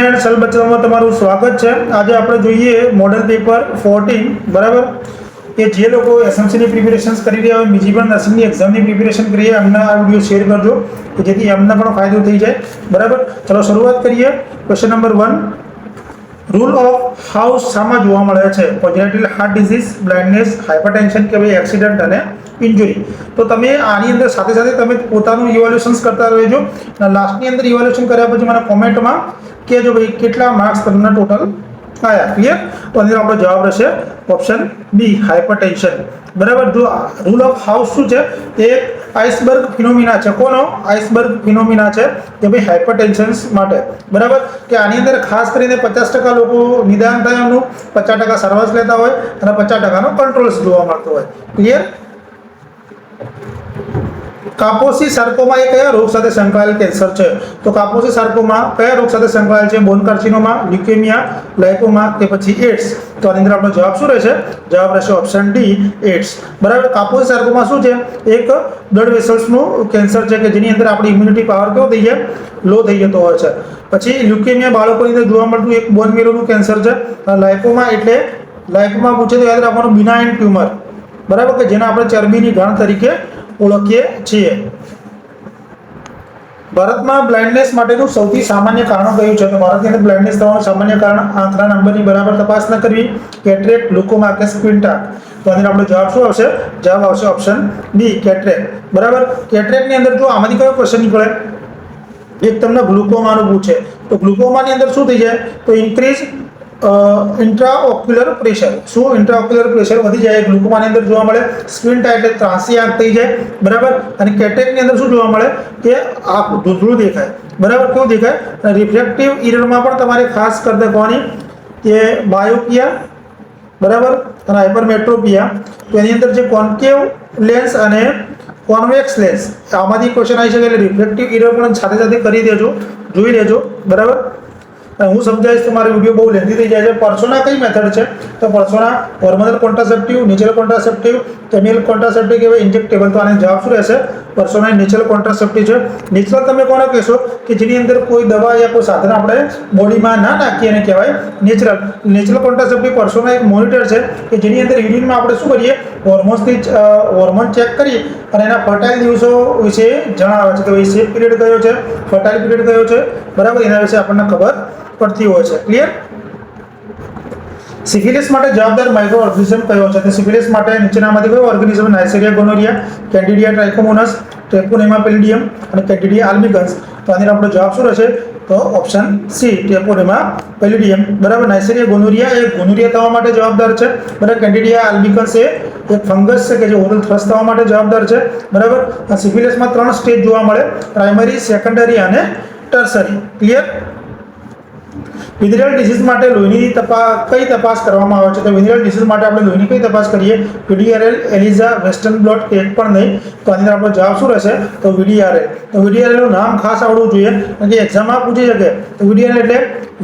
Student સલ બચ્ચામાં તમારું સ્વાગત છે। આજે આપણે જોઈએ મોડલ પેપર 14 બરાબર કે જે લોકો એસએમસીની પ્રિપેરેશન્સ કરી રહ્યા હોય, બીજી પણ નર્સિંગની એક્ઝામની પ્રિપેરેશન કરી રહ્યા એમને આ વિડીયો શેર કરજો કે જેથી એમને પણ ફાયદો થઈ જાય બરાબર। ચલો શરૂઆત કરીએ। Question number 1, rule of house શામાં જોવા મળે છે? Congenital heart disease, blindness, hypertension કે ભાઈ એક્સિડન્ટ અને ઇન્જરી। તો તમે આની અંદર સાથે સાથે તમે પોતાનું ઇવેલ્યુએશન્સ કરતા રહેજો અને લાસ્ટની અંદર ઇવેલ્યુએશન કર્યા પછી મને કોમેન્ટમાં કહેજો ભાઈ કેટલા માર્ક્સ તમને ટોટલ આયા। ક્લિયર? તો અંદર આપણો જવાબ રહેશે ઓપ્શન બી, હાઇપરટેન્શન બરાબર। જો રૂલ ઓફ હાઉસ શું છે? તે આઇસબર્ગ ફિનોમિના છે। કોનો આઇસબર્ગ ફિનોમિના છે? કે ભાઈ હાઇપરટેન્શન માટે બરાબર। કે આની અંદર ખાસ કરીને 50% લોકો નિદાન થાય એમનું, 50% સર્વસ લેતા હોય અને 50%નો કંટ્રોલ્સ જોવા મળતો હોય। ક્લિયર? કાપોસી સાર્કોમા એ કયા રોગ સાથે સંકળાયેલ કેન્સર છે? તો કાપોસી સાર્કોમા કયા રોગ સાથે સંકળાયેલ છે? બોન કાર્સિનોમા, લ્યુકેમિયા, લાઇકોમા કે પછી એડ્સ? તો આની અંદર આપણો જવાબ શું રહેશે? જવાબ રહેશે ઓપ્શન ડી, એડ્સ બરાબર। કાપોસી સાર્કોમા શું છે? એક બ્લડ વેસલ્સનું કેન્સર છે કે જેની અંદર આપણી ઇમ્યુનિટી પાવર કેવો થઈ જાય? લો થઈ જતો હોય છે। પછી લ્યુકેમિયા બાળકોની અંદર જોવા મળતું એક બોન મેરોનું કેન્સર છે। લાઇકોમા એટલે લાઇકોમા પૂછે તો યાદ રાખવાનું બિનાઇન ટ્યુમર બરાબર, કે જેને આપણે ચરબીની ગાંઠ તરીકે ઓળખીએ છીએ। ભારતમાં બ્લાઇન્ડનેસ માટેનું સૌથી સામાન્ય કારણ કયું છે? તો ભારતની અંદર બ્લાઇન્ડનેસ થવાનું સામાન્ય કારણ આંખના નંબરની બરાબર તપાસ ન કરવી, કેટરેક્ટ, ગ્લુકોમા કે સ્ક્વિન્ટા? તો આનો આપણો જવાબ શું આવશે? જવાબ આવશે ઓપ્શન બી, કેટરેક્ટ બરાબર। કેટરેક્ટની અંદર જો આમાંથી કયો ક્વેશ્ચન નીકળે? એક તમને ગ્લુકોમાનું પૂછે તો ગ્લુકોમાની અંદર શું થઈ જાય? તો ઇન્ક્રીઝ ઇન્ટ્રાઓક્યુલર પ્રેશર। શું? ઇન્ટ્રાઓક્યુલર પ્રેશર વધી જાય ગ્લુકોમાની અંદર જોવા મળે। સ્ક્વિન્ટા એટલે ત્રાંસી આંખ થઈ જાય બરાબર। અને કેટરેક્ટની અંદર શું જોવા મળે? કે આંખ ધૂંધળું દેખાય બરાબર। કેવું દેખાય? રિફ્રેક્ટિવ ઇરરમાં પણ તમારે ખાસ કરી દેવાની કે બાયોપિયા બરાબર અને હાઇપરમેટ્રોપિયા। તો એની અંદર જે કોન્કેવ લેન્સ અને કોન્વેક્સ લેન્સ આમાંથી ક્વેશ્ચન આવી શકે એટલે રિફ્રેક્ટિવ ઇરર પણ સાથે સાથે કરી દેજો, જોઈ લેજો બરાબર। હું સમજાવીશ તો મારો વિડીયો બહુ લેન્થી થઈ જાય છે। પર્સોના કઈ મેથડ છે? તો persona hormonal contraceptive, natural contraceptive, chemical contraceptive કે ઇન્જેક્ટેબલ? તો આનો જવાબ શું રહેશે? પર્સોના નેચરલ કોન્ટ્રાસેપ્ટિવ છે। નેચરલ તમે કોને કહેશો? કે જેની અંદર કોઈ દવા યા કોઈ સાધન આપણે બોડીમાં ના નાખીએ એને કહેવાય નેચરલ। નેચરલ કોન્ટ્રાસેપ્ટિવ પર્સોના એક મોનિટર છે કે જેની અંદર યુરિનમાં આપણે શું કરીએ? હોર્મોન ચેક કરી અને એના ફર્ટાઇલ દિવસો વિશે જણાવે છે કે ભાઈ સેફ પીરિયડ કયો છે, ફર્ટાઇલ પીરિયડ કયો છે બરાબર, એના વિશે આપણને ખબર પડતી હોય છે। ક્લિયર? સિફિલિસ માટે જવાબદાર માઇક્રો ઓર્ગેનિઝમ કયો છે? તો સિફિલિસ માટે નીચેનામાંથી કયો ઓર્ગેનિઝમ? નાઇસેરિયા ગોનોરિયા, કેન્ડિડિયા ટ્રાઇકોમોનસ, ટ્રેપોનેમા પેલિડિયમ અને કેન્ડિડિયા આલ્બિકન્સ? તો આનો આપણો જવાબ શું રહેશે? તો ઓપ્શન સી, ટ્રેપોનેમા પેલિડિયમ બરાબર। નાઇસેરિયા ગોનોરિયા એ ગોનોરિયા થવા માટે જવાબદાર છે બરાબર। કેન્ડિડિયા આલ્બિકન્સ એ એક ફંગસ છે કે જે ઓરલ થ્રશ થવા માટે જવાબદાર છે બરાબર। સિફિલિસમાં 3 સ્ટેજ જોવા મળે, પ્રાઇમરી, સેકન્ડરી અને ટર્સરી। ક્લિયર? વિનરલ ડિસીઝ માટે લોહીની કઈ તપાસ કરવામાં આવે છે? તો વિનરલ ડિસીઝ માટે આપણે લોહીની કઈ તપાસ કરીએ? VDRL, એલિઝા, વેસ્ટર્ન બ્લોટ કે એક પણ નહીં? તો આની અંદર આપણો જવાબ શું રહેશે? તો VDRL। તો VDRL નું નામ ખાસ આવડવું જોઈએ કારણ કે એક્ઝામમાં પૂછી શકે। તો VDRL એટલે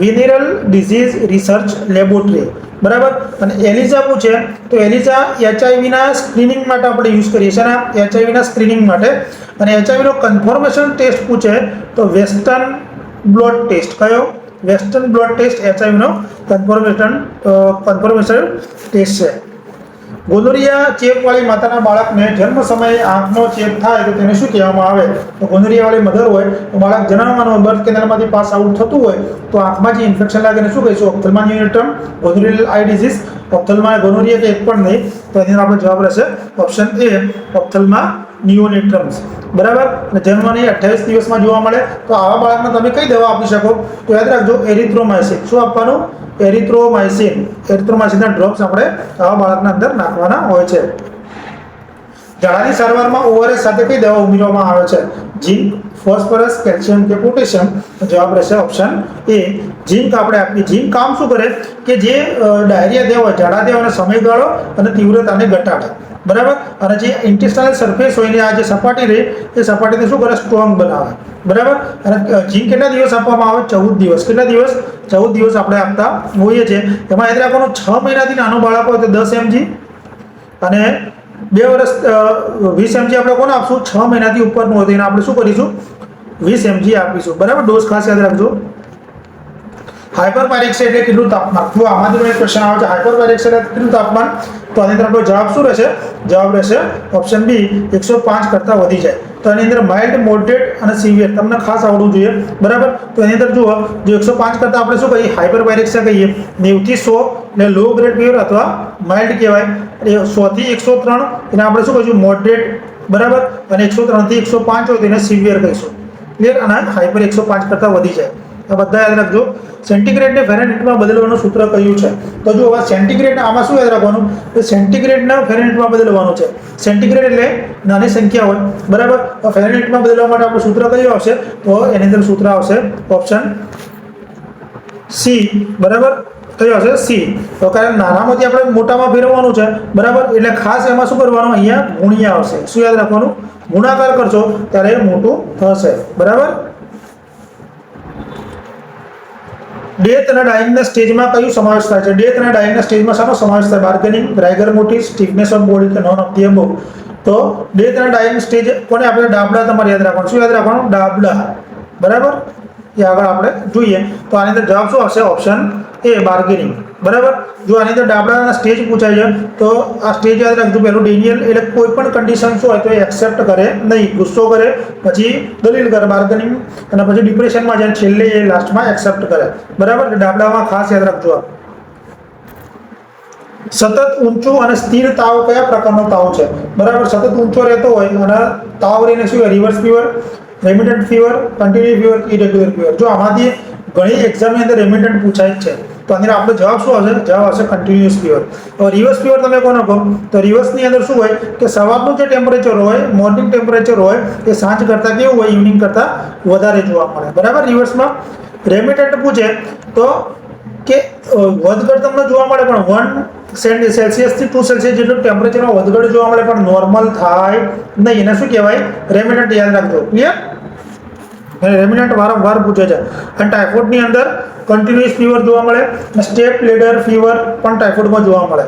વિનરલ ડિસીઝ રિસર્ચ લેબોરેટરી બરાબર। અને એલિઝા પૂછે તો એલિઝા HIV ના સ્ક્રીનિંગ માટે આપણે યુઝ કરીએ છીએ ને, HIV ના સ્ક્રીનિંગ માટે। અને HIV નો કન્ફર્મેશન ટેસ્ટ પૂછે તો વેસ્ટર્ન બ્લોટ ટેસ્ટ। કયો? વેસ્ટર્ન બ્લોટ ટેસ્ટ HIV નો કન્ફર્મેશન ટેસ્ટ છે। ગોનોરિયા ચેપવાળી માતાના બાળકને જન્મ સમયે આંખનો ચેપ થાય તો તેને શું કહેવામાં આવે? તો ગોનોરિયાવાળી મધર હોય તો બાળક જન્મવાનું બર્થ કેનાલમાંથી પાસ આઉટ થતું હોય તો આંખમાં જે ઇન્ફેક્શન લાગે એને શું કહીશું? ઓપ્થલ્મા નિયોનેટ્રમ, ગોનોરિયલ આઈ ડિઝીઝ। ઓપ્થલ્મા ગોનોરિયા કે એક પણ નહીં? તો એની અંદર આપણો જવાબ રહેશે ઓપ્શન એ, ઓપ્થલ્મા નિયોનેટ્રમ્સ બરાબર। અને જન્મની 28 દિવસમાં જોવા મળે તો આવા બાળકને તમે કઈ દવા આપી શકો? તો યાદ રાખજો એરિથ્રોમાઇસિન। શું આપવાનું? એરિથ્રોમાઇસિન। એરિથ્રોમાઇસિનના ડ્રોપ્સ આપણે આવા બાળકના અંદર નાખવાના હોય છે। ઝાડાની સારવારમાં ORS સાથે કઈ દવા ઉમેરવામાં આવે છે? ઝીંક, ફોસ્ફરસ, કેલ્શિયમ કે પોટેશિયમ? જવાબ રહેશે ઓપ્શન એ, ઝીંક આપણે આપીએ। ઝીંક કામ શું કરે? કે જે ડાયરિયા થયા હોય, ઝાડા થયા હોય સમયગાળો અને તીવ્રતાને ઘટાડે બરાબર। અને જે ઇન્ટેસ્ટાઇનલ સરફેસ હોય ને આ જે સપાટી રહે એ સપાટીને શું કરે? સ્ટ્રોંગ બનાવે બરાબર। અને ઝીંક કેટલા દિવસ આપવામાં આવે? 14 દિવસ। કેટલા દિવસ? 14 દિવસ આપણે આપતા હોઈએ છીએ। એમાં યાદ રાખવાનું 6 મહિનાથી નાનો બાળક હોય તો 10 mg અને 2 વર્ષ 20 mg આપણે કોને આપશું? 6 મહિનાથી ઉપરનું હોય તો એને આપણે શું કરીશું? 20 mg આપીશું બરાબર। ડોઝ ખાસ યાદ રાખજો। હાઇપરપાયરેક્સિયા એટલે કેટલું તાપમાન? જો આમાંથી એક ક્વેશ્ચન આવે છે હાઇપરપાયરેક્સિયા એટલે કેટલું તાપમાન, તો આની અંદર આપણો જવાબ શું રહેશે? જવાબ રહેશે ઓપ્શન બી 105 કરતાં વધી જાય. તો આની અંદર માઇલ્ડ, મોડરેટ અને સિવિયર તમને ખાસ આવડવું જોઈએ, બરાબર. તો એની અંદર જુઓ, જો 105 કરતાં આપણે શું કહીએ? હાઇપરપાયરેક્સિયા કહીએ. 90 થી 100 એટલે લો ગ્રેડ ફીવર અથવા માઇલ્ડ કહેવાય. એટલે 100 થી 103 એને આપણે શું કહીશું? મોડરેટ, બરાબર. અને 103 થી 105 હોય તો એને સિવિયર કહીશું. ક્લિયર? અને હાઇપર 105 કરતાં વધી જાય. આ બધા યાદ રાખજો. સેન્ટીગ્રેડને ફેરનહીટમાં બદલવાનું સૂત્ર કયું છે? તો જો હવે સેન્ટીગ્રેડ આમાં શું યાદ રાખવાનું? તો સેન્ટીગ્રેડને ફેરનહીટમાં બદલવાનું છે. સેન્ટીગ્રેડ એટલે નાની સંખ્યા હોય, બરાબર. તો ફેરનહીટમાં બદલવા માટે આપણું સૂત્ર કયું આવશે? તો એની અંદર સૂત્ર આવશે ઓપ્શન સી, બરાબર. કયું આવશે? સી. તો કારણ નાનામાંથી આપણે મોટામાં ફેરવવાનું છે, બરાબર. એટલે ખાસ એમાં શું કરવાનું? અહીંયા ગુણ્યા આવશે. શું યાદ રાખવાનું? ગુણાકાર કરશો ત્યારે મોટું થશે, બરાબર. ડેથ અને ડાઇંગના સ્ટેજમાં કયું સમાવેશ થાય છે? ડેથ અને ડાઇંગના સ્ટેજમાં શાનો સમાવેશ થાય? બાર્ગેનિંગ, રાઇગર મોટિસ, સ્ટીફનેસ ઓફ બોડી કે નોન ઓફ ધી અબોવ? તો ડેથ અને ડાઇંગ સ્ટેજ કોને આપણે? ડાબલા તમારે યાદ રાખવાનું. શું યાદ રાખવાનું? ડાબલા, બરાબર. એ આગળ આપણે જોઈએ. તો આની અંદર જવાબ શું આવશે? ઓપ્શન એ, બાર્ગેનિંગ, બરાબર. જો આની અંદર ડાબલાના સ્ટેજ પૂછાય છે તો આ સ્ટેજ યાદ રાખજો. પહેલું ડેનિયલ એટલે કોઈ પણ કન્ડિશન્સ હોય તો એ એક્સેપ્ટ કરે નહીં, ગુસ્સો કરે, પછી દલીલ કરે, બાર્ગેનિંગ, અને પછી ડિપ્રેશનમાં જાય, છેલ્લે એ લાસ્ટમાં એક્સેપ્ટ કરે, બરાબર. ડાબલામાં ખાસ યાદ રાખજો. સતત ઊંચો અને સ્થિર તાવ કયા પ્રકારનો તાવ છે? બરાબર. સતત ઊંચો રહેતો હોય અને તાવ રહીને શું? Reverse fever, remittent fever, continue fever, irregular fever. જો આમાંથી ઘણી એક્ઝામની અંદર રેમિટન્ટ પૂછાય જ છે, તો આની આપણો જવાબ શું આવશે? જવાબ આવશે કન્ટિન્યુઅસ ફીવર. હવે રિવર્સ ફીવર તમે કોનો કહો? તો રિવર્સની અંદર શું હોય કે સવારનું જે ટેમ્પરેચર હોય, મોર્નિંગ ટેમ્પરેચર હોય, એ સાંજ કરતાં કેવું હોય? ઇવનિંગ કરતાં વધારે જોવા મળે, બરાબર. રિવર્સમાં રેમિટન્ટ પૂછે તો કે વધઘટ તમને જોવા મળે, પણ 1 સેલ્સિયસથી 2 સેલ્સિયસ જેટલું ટેમ્પરેચરમાં વધઘટ જોવા મળે, પણ નોર્મલ થાય નહીં. એને શું કહેવાય? રેમિટન્ટ. યાદ રાખજો. ક્લિયર? રેમિનન્ટ વારંવાર પૂછે છે. અને ટાઇફોઇડની અંદર કન્ટિન્યુઅસ ફીવર જોવા મળે, અને સ્ટેપ લેડર ફીવર પણ ટાઇફોઇડમાં જોવા મળે.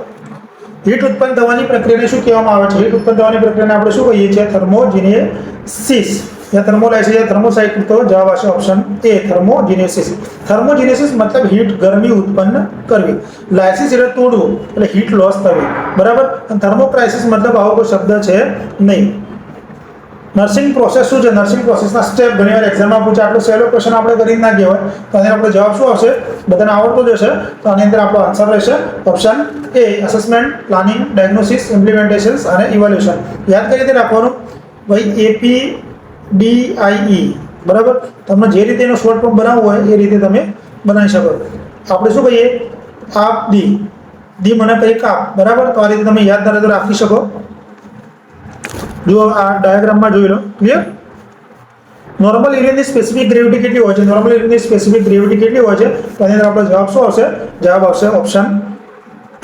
હીટ ઉત્પન્ન થવાની પ્રક્રિયાને શું કહેવામાં આવે છે? હીટ ઉત્પન્ન થવાની પ્રક્રિયાને આપણે શું કહીએ છીએ? થર્મોજેનેસિસ या થર્મોલાઇસિસ या થર્મોસાયકલ. તો જવાબ આવશે ઓપ્શન એ, થર્મોજેનેસિસ. થર્મોજેનેસિસ મતલબ હીટ, ગરમી ઉત્પન્ન કરવી. લાઇસિસ એટલે તોડવું, એટલે હીટ લોસ થવી, બરાબર. અને થર્મોક્રાઇસિસ મતલબ આવો કોઈ શબ્દ છે નહીં. નર્સિંગ પ્રોસેસ શું છે? નર્સિંગ પ્રોસેસના સ્ટેપ ઘણીવાર એક્ઝામમાં પૂછે. આટલો સહેલો ક્વેશ્ચન આપણે કરી ના કહેવાય. તો આની આપણો જવાબ શું આવશે? બધાને આવડતો જ હશે. તો આની અંદર આપણો આન્સર રહેશે option A, assessment, planning, diagnosis, implementations અને ઇવોલ્યુશન. યાદ કરી રીતે રાખવાનું ભાઈ, APDIE, બરાબર. તમને જે રીતે એનો શોર્ટ ફોર્મ બનાવવું હોય એ રીતે તમે બનાવી શકો. આપણે શું કહીએ? આપ દી, દી મને કંઈ કાપ, બરાબર. તો આ રીતે તમે યાદ ના રાખી શકો. જો આ ડાયાગ્રામમાં જોઈ લો. ક્લિયર? નોર્મલ એરિયાની સ્પેસિફિક ગ્રેવિટી કેટલી હોય છે? નોર્મલ એરિયાની સ્પેસિફિક ગ્રેવિટી કેટલી હોય છે? તો આની અંદર આપણો જવાબ શું આવશે? જવાબ આવશે option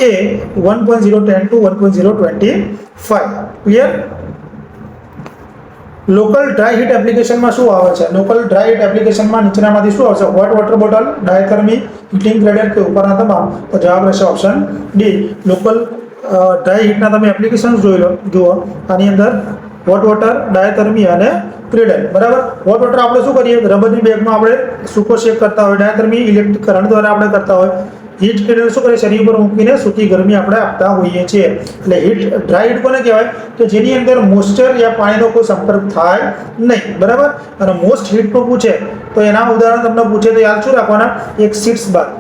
A, 1.010 to 1.025. Clear? Local dry heat એપ્લિકેશનમાં શું આવે છે? લોકલ ડ્રાય હીટ એપ્લિકેશનમાં નીચેનામાંથી શું આવશે? Hot water bottle, diathermy, heating grader કે ઉપરના તમામ? તો જવાબ રહેશે ઓપ્શન ડી, લોકલ ડ્રાય હીટના તમે એપ્લિકેશન જોઈ લો. જુઓ આની અંદર હોટ વોટર, ડાયથર્મી અને ક્રેડલ, બરાબર. હોટ વોટર આપણે શું કરીએ? રબરની બેગમાં આપણે સૂકો શેક કરતા હોય. ડાયથર્મી ઇલેક્ટ્રિક કરંટ દ્વારા આપણે કરતા હોય. હીટ ક્રેડલ શું કરીએ? શરીર પર મૂકીને સૂકી ગરમી આપણે આપતા હોઈએ છીએ. એટલે હીટ, ડ્રાય હીટ કોને કહેવાય? કે જેની અંદર મોઇસ્ચર યા પાણીનો કોઈ સંપર્ક થાય નહીં, બરાબર. અને મોસ્ટ હીટનું પૂછે તો એના ઉદાહરણ તમને પૂછે તો યાદ શું રાખવાના? એક સીટ્સ બાથ,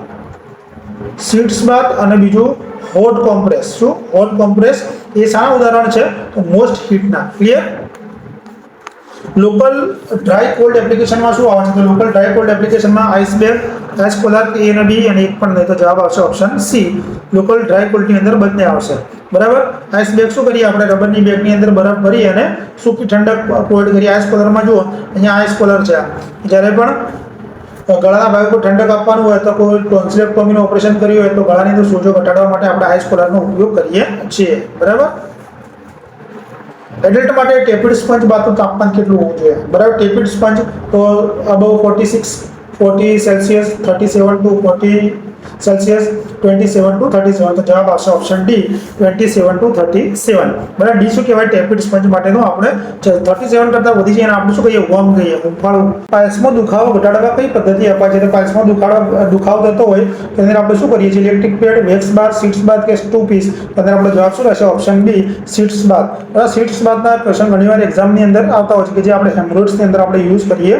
સીટ્સ બાથ, અને બીજું હોટ કોમ્પ્રેસ. શું? Hot compress. એ શાના ઉદાહરણ છે? તો મોસ્ટ હીટના. ક્લિયર? લોકલ ડ્રાય કોલ્ડ એપ્લિકેશનમાં શું આવે છે? તો લોકલ ડ્રાય કોલ્ડ એપ્લિકેશનમાં ice bag, ice collar, A અને બી, અને એક પણ નહીં. તો જવાબ આવશે ઓપ્શન સી, લોકલ ડ્રાય કોલ્ડની અંદર બંને આવશે, બરાબર. આઈસ બેગ શું કરીએ? આપણે રબરની બેગની અંદર બરફ ભરી અને સૂકી ઠંડક પ્રોવાઈડ કરીએ. આઈસ કોલરમાં જુઓ, અહીંયા આઈસ કોલર છે. જ્યારે પણ ગળાના ભાગે કોઈ ઠંડક આપવાનું હોય તો કોઈ ટોન્સિલેક્ટોમીનું ઓપરેશન કર્યું હોય તો ગળાની અંદર સોજો ઘટાડવા માટે આપણે આઈસ કોલરનો ઉપયોગ કરીએ છીએ, બરાબર. એડલ્ટ માટે ટેપિડ સ્પંજ બાથનું તાપમાન કેટલું હોવું જોઈએ? બરાબર. ટેપિડ સ્પંજ તો above 40 Celsius, 37 to 40 Celsius 27 to 37, તો જવાબ આવશે ઓપ્શન ડી 27 to 37. બરાબર. ડી શું કહેવાય? ટેપિડ સ્પંજ માટેનો આપણે 37 કરતાં વધી જાય આપણે શું કહીએ? વોર્મ કહીએ, હુંફાળું. પાઇલ્સમાં દુખાવો ઘટાડવા કઈ પદ્ધતિ અપાય છે? તો પાઇલ્સમાં દુખાવો થતો હોય તો એને આપણે શું કરીએ છીએ? ઇલેક્ટ્રિક પેડ, વેક્સ બાથ, સીટ્સ બાથ કે સ્ટુ પીસ. તો તેને આપણો જવાબ શું રહેશે? ઓપ્શન ડી સીટ્સ બાથ. બરાબર. સીટ્સ બાથના ક્વેશ્ચન ઘણીવાર એક્ઝામની અંદર આવતા હોય છે કે જે આપણે હેમરોઇડ્સની અંદર આપણે યુઝ કરીએ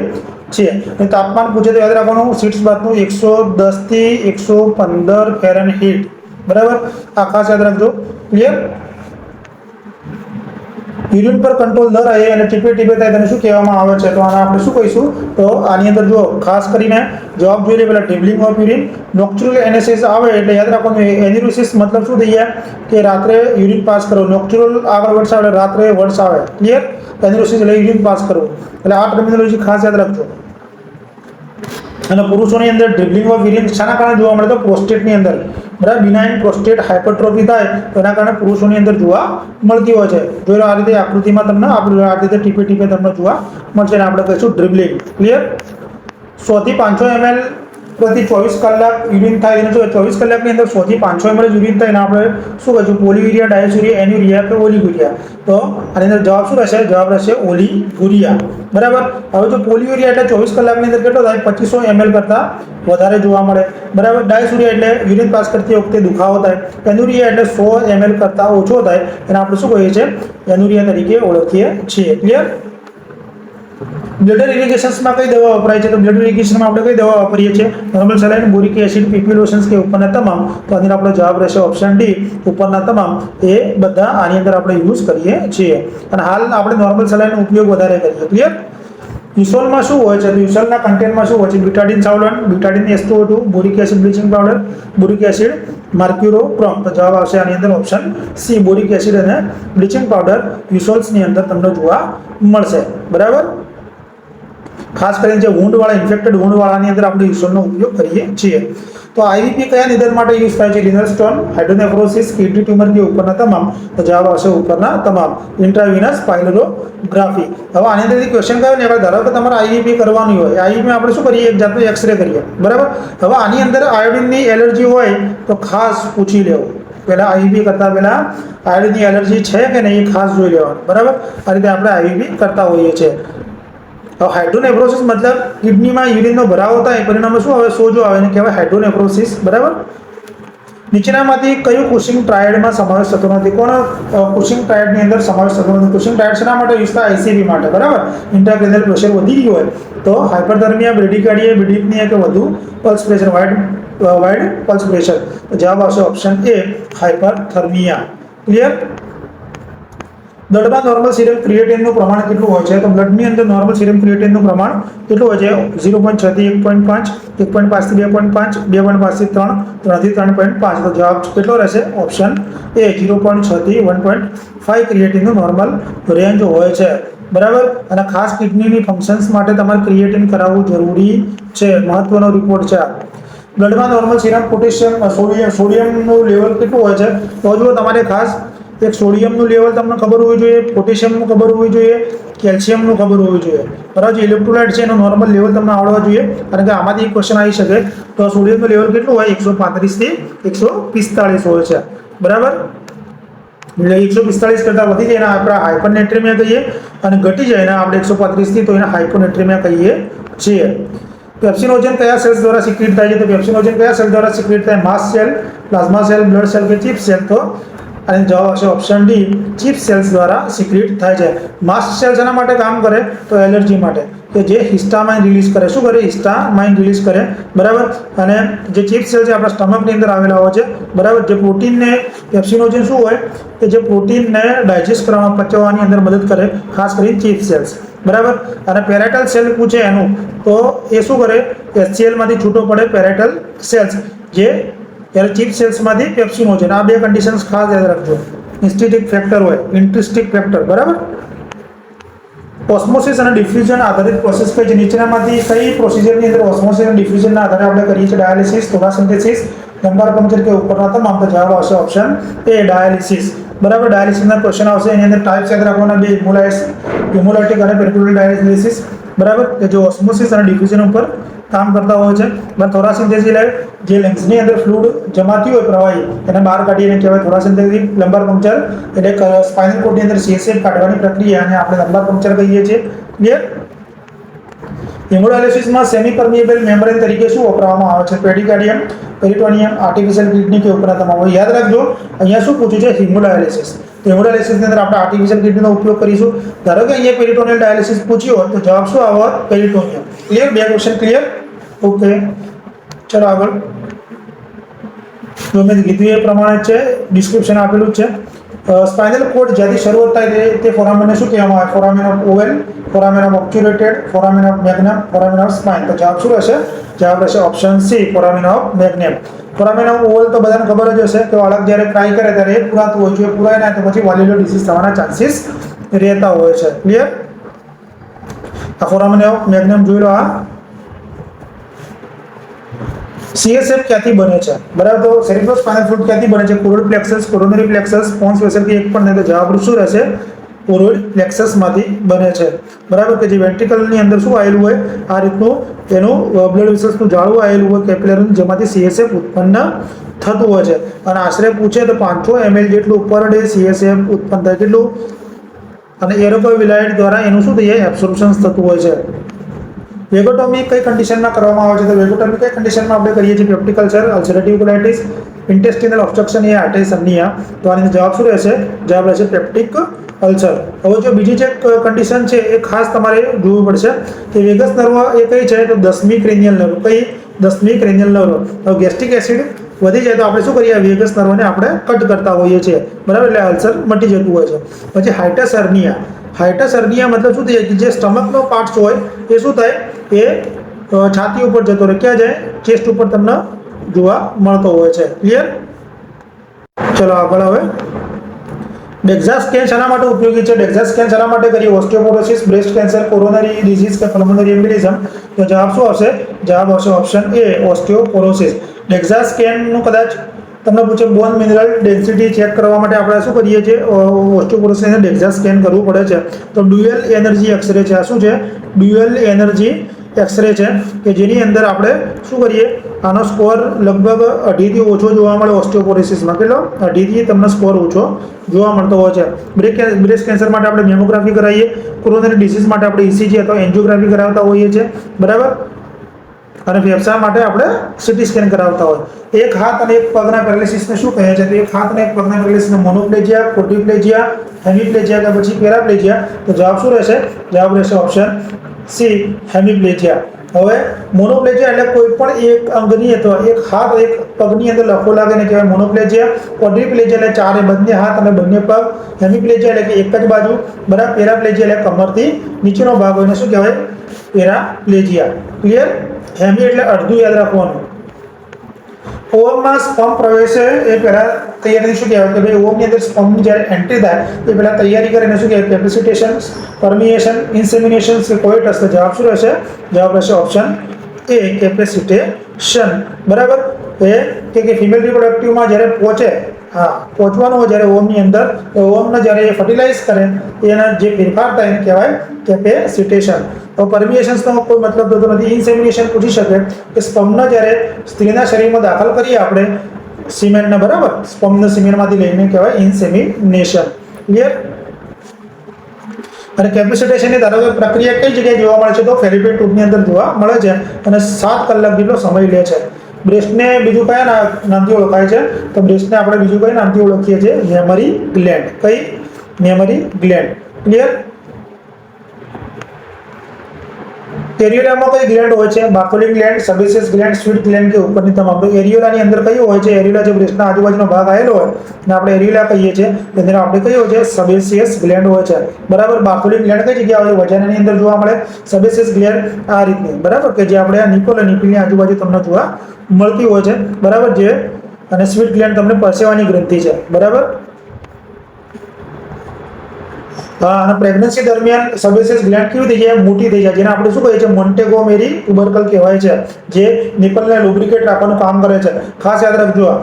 છીએ. અને તાપમાન પૂછે તો યાદ રાખવાનું સીટ્સ બાથનું 110 થી 115 ફેરનહીટ. બરાબર. આ ખાસ યાદ રાખજો. ક્લિયર? યુરિન પર કંટ્રોલ ન રહે અને ટીપે ટીપે થાય તેને શું કહેવામાં આવે છે? તો આને આપણે શું કહીશું? તો આની અંદર જો ખાસ કરીને જવાબ જોઈ લે પહેલા ડ્રિબલિંગ ઓફ યુરિન. નોક્ચ્યુરલ એનેસિસ આવે એટલે યાદ રાખવાનું એન્યુરિસિસ મતલબ શું થઈ જાય કે રાત્રે યુરિન પાસ કરો. નોક્ચ્યુરલ આગળ વર્ષ આવે રાત્રે વર્ષ આવે. ક્લિયર? એન્યુરિસિસ એટલે યુરિન પાસ કરવું. એટલે આ ટર્મિનોલોજી ખાસ યાદ રાખજો. અને પુરુષોની અંદર ડ્રિબલિંગ ઓફ યુરિન શાના કારણે જોવા મળે? તો પ્રોસ્ટેટની અંદર. બરાબર. બિનાઇન પ્રોસ્ટેટ હાઇપરટ્રોફી થાય તો એના કારણે પુરુષોની અંદર જોવા મળતી હોય છે. જોઈ લો આ રીતે આકૃતિમાં તમને આ રીતે ટીપે ટીપે તમને જોવા મળશે અને આપણે કહીશું ડ્રિબલિંગ. ક્લિયર? 100 થી 500 ml પ્રતિ 24 કલાક યુરિન થાય. એને જો 24 કલાકની અંદર 100 થી 500 ml યુરિન થાય એને આપણે શું કહીશું? પોલિયુરિયા, ડાયસ્યુરિયા, એન્યુરિયા કે ઓલિગુરિયા. તો આની અંદર જવાબ શું રહેશે? જવાબ રહેશે ઓલિગુરિયા. બરાબર. હવે જો પોલિયુરિયા એટલે 24 કલાકની અંદર કેટલો થાય? 2500 ml કરતાં વધારે જોવા મળે. બરાબર. ડાયસ્યુરિયા એટલે યુરિન પાસ કરતી વખતે દુખાવો થાય. એન્યુરિયા એટલે 100 ml કરતાં ઓછો થાય એને આપણે શું કહીએ છીએ? એન્યુરિયા તરીકે ઓળખીએ છીએ. ક્લિયર? બ્લડ ઇરિગેશન્સમાં કઈ દવા વપરાય છે? તો બ્લડ ઇરિગેશનમાં આપણે કઈ દવા વાપરીએ છીએ? Normal સેલાઇન, boric acid, PP lotions કે ઉપરના તમામ. તો આની આપણો જવાબ રહેશે ઓપ્શન ડી ઉપરના તમામ. એ બધા આની અંદર આપણે યુઝ કરીએ છીએ અને હાલ આપણે નોર્મલ સેલાઇનનો ઉપયોગ વધારે કરીએ. ક્લિયર? યુસોલમાં શું હોય છે? તો યુસોલના કન્ટેન્ટમાં શું હોય છે? Betadine solvent, betadine SO2, boric acid bleaching powder, boric acid, mercurochrome. તો જવાબ આવશે આની અંદર ઓપ્શન સી બોરિક એસિડ અને બ્લીચિંગ પાવડર યુસોલ્સની અંદર તમને જોવા મળશે. બરાબર. ખાસ કરીને જે વુન્ડવાળા ઇન્ફેક્ટેડ વુન્ડવાળાની અંદર આપણે યુસોલનો ઉપયોગ કરીએ છીએ. તો આઈવીપી કયા નિદાન માટે યુઝ થાય છે? રિનલ સ્ટોન, હાઇડ્રોનેફ્રોસિસ, કિડની ટ્યુમર કે ઉપરના તમામ. તો જવાબ આવશે ઉપરના તમામ. ઇન્ટ્રાવિનસ પાયલોરોગ્રાફી. હવે આની અંદરથી ક્વેશ્ચન કયો ને આપણે ધારો કે તમારે આઈવીપી કરવાની હોય. આઈવીપી આપણે શું કરીએ? એક જાતનો એક્સરે કરીએ. બરાબર. હવે આની અંદર આયોડિનની એલર્જી હોય તો ખાસ પૂછી લેવું. પહેલાં આઈવીપી કરતાં પહેલાં આયોડિનની એલર્જી છે કે નહીં એ ખાસ જોઈ લેવાનું. બરાબર. આ રીતે આપણે આઈવીપી કરતા હોઈએ છીએ. હાઇડ્રોનેફ્રોસિસ મતલબ કિડનીમાં યુરિનનો ભરાવો થાય પરિણામે શું આવે? સોજો આવે. એને કહેવાય હાઇડ્રોનેફ્રોસિસ. બરાબર. નીચેનામાંથી કયું કુશિંગ ટ્રાયડમાં સમાવેશ થતો નથી? કોણ કુશિંગ ટ્રાયડની અંદર સમાવેશ થતો નથી? કુશિંગ ટ્રાયડ શેના માટે યુઝ થાય? આઈસીપી માટે. બરાબર. ઇન્ટ્રાક્રેનિયલ પ્રેશર વધી ગયું હોય તો હાઇપરથર્મિયા, બ્રેડિકાર્ડિયા, બ્રેડિપનિયા કે વધુ pulse pressure, wide pulse pressure. તો જવાબ આવશે ઓપ્શન એ હાઇપરથર્મિયા. ક્લિયર? બ્લડમાં નોર્મલ સિરમ ક્રિએટિનનું પ્રમાણ કેટલું હોય છે? તો બ્લડની અંદર નોર્મલ સિરમ ક્રિએટિનનું પ્રમાણ કેટલું હોય છે? 0.6 થી 1.5, 1.5 થી 2.5, 2.5 થી 3, 3 થી 3.5. તો જવાબ કેટલો રહેશે? ઓપ્શન એ 0.6 થી 1.5 ક્રિએટિનનું નોર્મલ રેન્જ હોય છે. બરાબર. અને ખાસ કિડનીની ફંક્શન્સ માટે તમારે ક્રિએટિન કરાવવું જરૂરી છે. મહત્વનો રિપોર્ટ છે. બ્લડમાં નોર્મલ સિરમ પોટેશિયમ, સોડિયમનું લેવલ કેટલું હોય છે? તો જુઓ તમારે ખાસ એક સોડિયમનું લેવલ તમને ખબર હોવી જોઈએ, પોટેશિયમનું ખબર હોવી જોઈએ, કેલ્શિયમનું ખબર હોવી જોઈએ. બરાબર. જે ઇલેક્ટ્રોલાઇટ છે એનું નોર્મલ લેવલ તમને આવડવા જોઈએ કારણ કે આમાંથી એક ક્વેશ્ચન આવી શકે. તો સોડિયમનું લેવલ કેટલું હોય? 135 થી 145 હોય છે. બરાબર. એટલે 145 કરતાં વધી જાય એને આપણે હાઇપરનેટ્રેમિયા કહીએ અને ઘટી જાય એને આપણે 135 થી તો એને હાઇપોનેટ્રેમિયા કહીએ છીએ. પેપ્સિનોજન કયા સેલ્સ દ્વારા સિક્રેટ થાય છે? તો પેપ્સિનોજન કયા સેલ દ્વારા સિક્રેટ થાય? Mast cell, plasma cell, blood cell કે ચિપ સેલ? તો અને જવાબ આવશે ઓપ્શન ડી ચિપ સેલ્સ દ્વારા સિક્રેટ થાય છે. માસ્ટ સેલ શેના માટે કામ કરે? તો એલર્જી માટે કે જે હિસ્ટામાઇન રિલીઝ કરે. શું કરે? હિસ્ટામાઇન રિલીઝ કરે. બરાબર. અને જે ચિપ સેલ છે આપણા સ્ટમકની અંદર આવેલા હોય છે. બરાબર. જે પ્રોટીનને પેપ્સિનોજન શું હોય કે જે પ્રોટીનને ડાયજેસ્ટ કરવામાં, પચવવાની અંદર મદદ કરે, ખાસ કરીને ચિપ સેલ્સ. બરાબર. અને પેરાઇટલ સેલ પૂછે એનું તો એ શું કરે? એચસીએલમાંથી છૂટો પડે પેરાઇટલ સેલ્સ જે ત્યારે ચિપ સેલ્સમાંથી પેપ્સિનોજન. આ બે કન્ડિશન્સ ખાસ યાદ રાખજો. ઇન્સ્ટિટિક ફેક્ટર હોય, ઇન્ટ્રિસ્ટિક ફેક્ટર. બરાબર. ઓસ્મોસિસ અને ડિફ્યુઝન આધારિત પ્રોસેસ કઈ છે? નીચેનામાંથી કઈ પ્રોસિજરની અંદર ઓસ્મોસિસ અને ડિફ્યુઝનના આધારે આપણે કરીએ છીએ? ડાયાલિસિસ, થોરાસિન્થેસિસ, લંબાર પંક્ચર કે ઉપરના તમામ. તો જવાબ આવશે ઓપ્શન એ ડાયાલિસિસ. બરાબર. ડાયાલિસિસના ક્વેશ્ચન આવશે, એની અંદર ટાઈપ્સ યાદ રાખવાના બે, હિમોલાઇટિક અને પેરિટોનિયલ ડાયાલિસિસ, બરાબર, કે જે ઓસ્મોસિસ અને ડિફ્યુઝન ઉપર કામ કરતા હોય છે. થોરાસિન્થેસિસ જે લંગ્સની અંદર ફ્લુઇડ જમાતી હોય પ્રવાહી એને બહાર કાઢીને કહેવાય થોરાસિન્થેસિસ. લંબાર પંક્ચર એટલે સ્પાઇનલ કોડની અંદર CSF કાઢવાની પ્રક્રિયાને આપણે લંબાર પંક્ચર કહીએ છીએ. ક્લિયર? હિમોડાયાલિસિસમાં સેમી પરમિએબલ મેમ્બ્રેન તરીકે શું વપરાવવામાં આવે છે? પેડિકાર્ડિયમ, પેરિટોનિયમ, આર્ટિફિશિયલ કિડની કે ઉપરાંત યાદ રાખજો અહીંયા શું પૂછ્યું છે? હિમોડાયાલિસિસ. તો હિમોડાયાલિસિસની અંદર આપણે આર્ટિફિશિયલ કિડનીનો ઉપયોગ કરીશું. ધારો કે અહીંયા પેરિટોનિયલ ડાયાલિસિસ પૂછ્યું હોય તો જવાબ શું આવે? પેરિટોનિયમ. ક્લિયર? બે ક્વેશ્ચન ક્લિયર? ઓકે, ચલો આગળ. જો મેં કીધું એ પ્રમાણે છે, ડિસ્ક્રિપ્શન આપેલું છે. સ્પાઇનલ કોડ જ્યાંથી શરૂઆત થાય તે ફોરામેનને શું કહેવામાં આવે? Foramen of ovale, foramen of obturated, foramen of magnum, foramen of spine. તો જવાબ શું રહેશે? જવાબ રહેશે option C, foramen of magnum. Foramen of oval તો બધાને ખબર જ હશે કે અલગ જ્યારે ટ્રાય કરે ત્યારે એ પૂરાતું હોય છે, પૂરાય ના તો પછી વાલ્યુલર ડિસીઝ થવાના ચાન્સીસ રહેતા હોય છે. ક્લિયર? આ ફોરામેન ઓફ મેગ્નમ જોઈ લો. આ CSF ક્યાંથી બને છે? બરાબર. તો સેરિબ્રોસ્પાઇનલ ફ્લુઇડ ક્યાંથી બને છે? Choroid plexus, coronary plexus, pons vessel કે એક પણ નહીં. તો જવાબ શું રહેશે? કોરોઇડ પ્લેક્સસમાંથી બને છે. બરાબર, કે જે વેન્ટ્રિકલની અંદર શું આવેલું હોય આ રીતનું એનું બ્લડ વેસલ્સનું જાળું આવેલું હોય કેપિલરી, જેમાંથી CSF ઉત્પન્ન થતું હોય છે. અને આશરે પૂછે તો 500 ml જેટલું પર ડે CSF ઉત્પન્ન થાય. કેટલું? અને એરોકોવિલાઇટ દ્વારા એનું શું થઈ જાય? એબ્સોર્પ્શન થતું હોય છે. વેગોટોમી કઈ કન્ડિશનમાં કરવામાં આવે છે? તો વેગોટોમી કઈ કન્ડિશનમાં આપણે કરીએ છીએ? Peptic ulcer, ulcerative colitis, intestinal obstruction એ આર્ટેરિસ અર્નિયા. તો આનો જવાબ શું રહેશે? જવાબ રહેશે પેપ્ટિક અલ્સર. હવે જો બીજી જે કન્ડિશન છે એ ખાસ તમારે જોવું પડશે કે વેગસ નર્વ એ કઈ છે? તો 10મી ક્રેનિયલ નર્વ. કઈ? 10મી ક્રેનિયલ નર્વ. હવે ગેસ્ટ્રિક એસિડ વધી જાય તો આપણે શું કરીએ? વેગસ નર્વને આપણે કટ કરતા હોઈએ છીએ. બરાબર, એટલે અલ્સર મટી જતું હોય છે. પછી હાઇટસ અર્નિયા. હાઇટસ અર્નિયા મતલબ શું થાય? કે જે સ્ટમકનો પાર્ટ હોય એ શું થાય? એ છાતી ઉપર જતો રહે. ક્યાં જાય? ચેસ્ટ ઉપર તમને જોવા મળતો હોય છે. ક્લિયર? ચલો આગળ. હવે ડેક્ઝા સ્કેન શાના માટે ઉપયોગી છે? ડેક્ઝા સ્કેન શાના માટે કરીએ? Osteoporosis, breast cancer, coronary disease કે પલ્મોનરી એમ્બોલિઝમ. તો જવાબ શું આવશે? જવાબ આવશે ઓપ્શન એ, ઓસ્ટિયોપોરોસિસ. ડેક્ઝા સ્કેનનું કદાચ તમને પૂછે બોન મિનરલ ડેન્સિટી ચેક કરવા માટે આપણે શું કરીએ છીએ? ઓસ્ટિયોપોરોસિસને ડેક્ઝા સ્કેન કરવું પડે છે. તો ડ્યુઅલ એનર્જી એક્સરે છે. આ શું છે? ડ્યુઅલ એનર્જી એક્સરે છે કે જેની અંદર આપણે શું કરીએ? આનો સ્કોર લગભગ 2.5 થી ઓછો જોવા મળે ઓસ્ટિયોપોરોસિસમાં. કેટલો? 2.5 થી તમને સ્કોર ઓછો જોવા મળતો હોય છે. બ્રેસ્ટ કેન્સર માટે આપણે મેમોગ્રાફી કરાવીએ. કોરોનરી ડિસીઝ માટે આપણે ECG અથવા એન્જિયોગ્રાફી કરાવતા હોઈએ છીએ. બરાબર. અને ફેફસા માટે આપણે CT સ્કેન કરાવતા હોય. એક હાથ અને એક પગના પેરાલિસિસને શું કહે છે? તો એક હાથ અને એક પગના પેરાલિસિસને મોનોપ્લેજિયા, ક્વોડ્રિપ્લેજિયા, હેમિપ્લેજિયા કે પછી પેરાપ્લેજિયા. તો જવાબ શું રહેશે? જવાબ રહેશે ઓપ્શન સી, હેમિપ્લેજિયા. હવે મોનોપ્લેજિયા એટલે કોઈ પણ એક અંગની અથવા એક હાથ એક પગની અંદર લખો લાગે ને કહેવાય મોનોપ્લેજિયા. ક્વોડ્રિપ્લેજિયા એટલે ચારે બંને હાથ અને બંને પગ. હેમિપ્લેજિયા એટલે કે એક જ બાજુ. બરાબર. પેરાપ્લેજિયા એટલે કમરથી નીચેનો ભાગ હોય ને શું કહેવાય? પેરાપ્લેજિયા. ક્લિયર? હેમી એટલે અડધું યાદ રાખવાનું. ઓવમમાં સ્પર્મ પ્રવેશે એ પહેલા તૈયારી શું કહેવાય? કે ભાઈ ઓવમની અંદર સ્પર્મની જ્યારે એન્ટ્રી થાય એ પહેલા તૈયારી કરીને શું કહેવાય? કેપેસિટેશન, પરમિએશન, ઇન્સેમિનેશન કે કોઇટસ. તો જવાબ શું રહેશે? જવાબ રહેશે ઓપ્શન એ, કેપેસિટેશન. બરાબર. એ કે ફિમેલ રિપ્રોડક્ટિવમાં જ્યારે પહોંચે, પહોંચવાનું હોય જ્યારે ઓવમની અંદર, ઓવમને જ્યારે એ ફર્ટિલાઇઝ કરે એના જે ફેરફાર થાય એને કહેવાય કેપેસિટેશન. તો પરમિએશન્સનો કોઈ મતલબ થતો નથી. ઇન્સેમિનેશન પૂછી શકે કે સ્પર્મને જ્યારે સ્ત્રીના શરીરમાં દાખલ કરીએ આપણે સિમેન્ટને, બરાબર, સ્પર્મને સિમેન્ટમાંથી લઈને કહેવાય ઇન્સેમિનેશન. ક્લિયર? અને કેપેસિટેશનની ધારો કે પ્રક્રિયા કઈ જગ્યાએ જોવા મળે છે? તો ફેલિપિયન ટ્યુબની અંદર જોવા મળે છે અને 7 કલાક જેટલો સમય લે છે. બ્રેસ્ટને બીજું કયા નામથી ઓળખાય છે? તો બ્રેસ્ટને આપણે બીજું કઈ નામથી ઓળખીએ છીએ? Mammary gland. કઈ? Mammary gland. ક્લિયર? એરિયોલામાં કઈ ગ્લેન્ડ હોય છે? Bartholin gland, sebaceous gland, sweat gland કે ઉપરની તમામ. તો એરિયોલાની અંદર કયું હોય છે? એરિયોલા જે બ્રેસ્ટના આજુબાજુનો ભાગ આવેલો હોય અને આપણે એરિયોલા કહીએ છીએ, તેની આપણે કઈ હોય છે? સબેસિયસ ગ્લેન્ડ હોય છે. બરાબર. બાર્થોલિન ગ્લેન્ડ કઈ જગ્યાએ હોય? વજાનાની અંદર જોવા મળે. સબેસિયસ ગ્લેન્ડ આ રીતની. બરાબર, કે જે આપણે આ નિપલ અને નિપલની આજુબાજુ તમને જોવા મળતી હોય છે. બરાબર. જે અને સ્વીટ ગ્લેન્ડ તમને પરસેવાની ગ્રંથિ છે. બરાબર. અને પ્રેગ્નન્સી દરમિયાન સબેસિયસ ગ્લેન્ડ કેવી થઈ જાય? મોટી થઈ જાય, જેને આપણે શું કહીએ છીએ? મોન્ટેગોમેરી ટ્યુબરકલ કહેવાય છે, જે નિપલને લુબ્રિકેટ રાખવાનું કામ કરે છે. ખાસ યાદ રાખજો.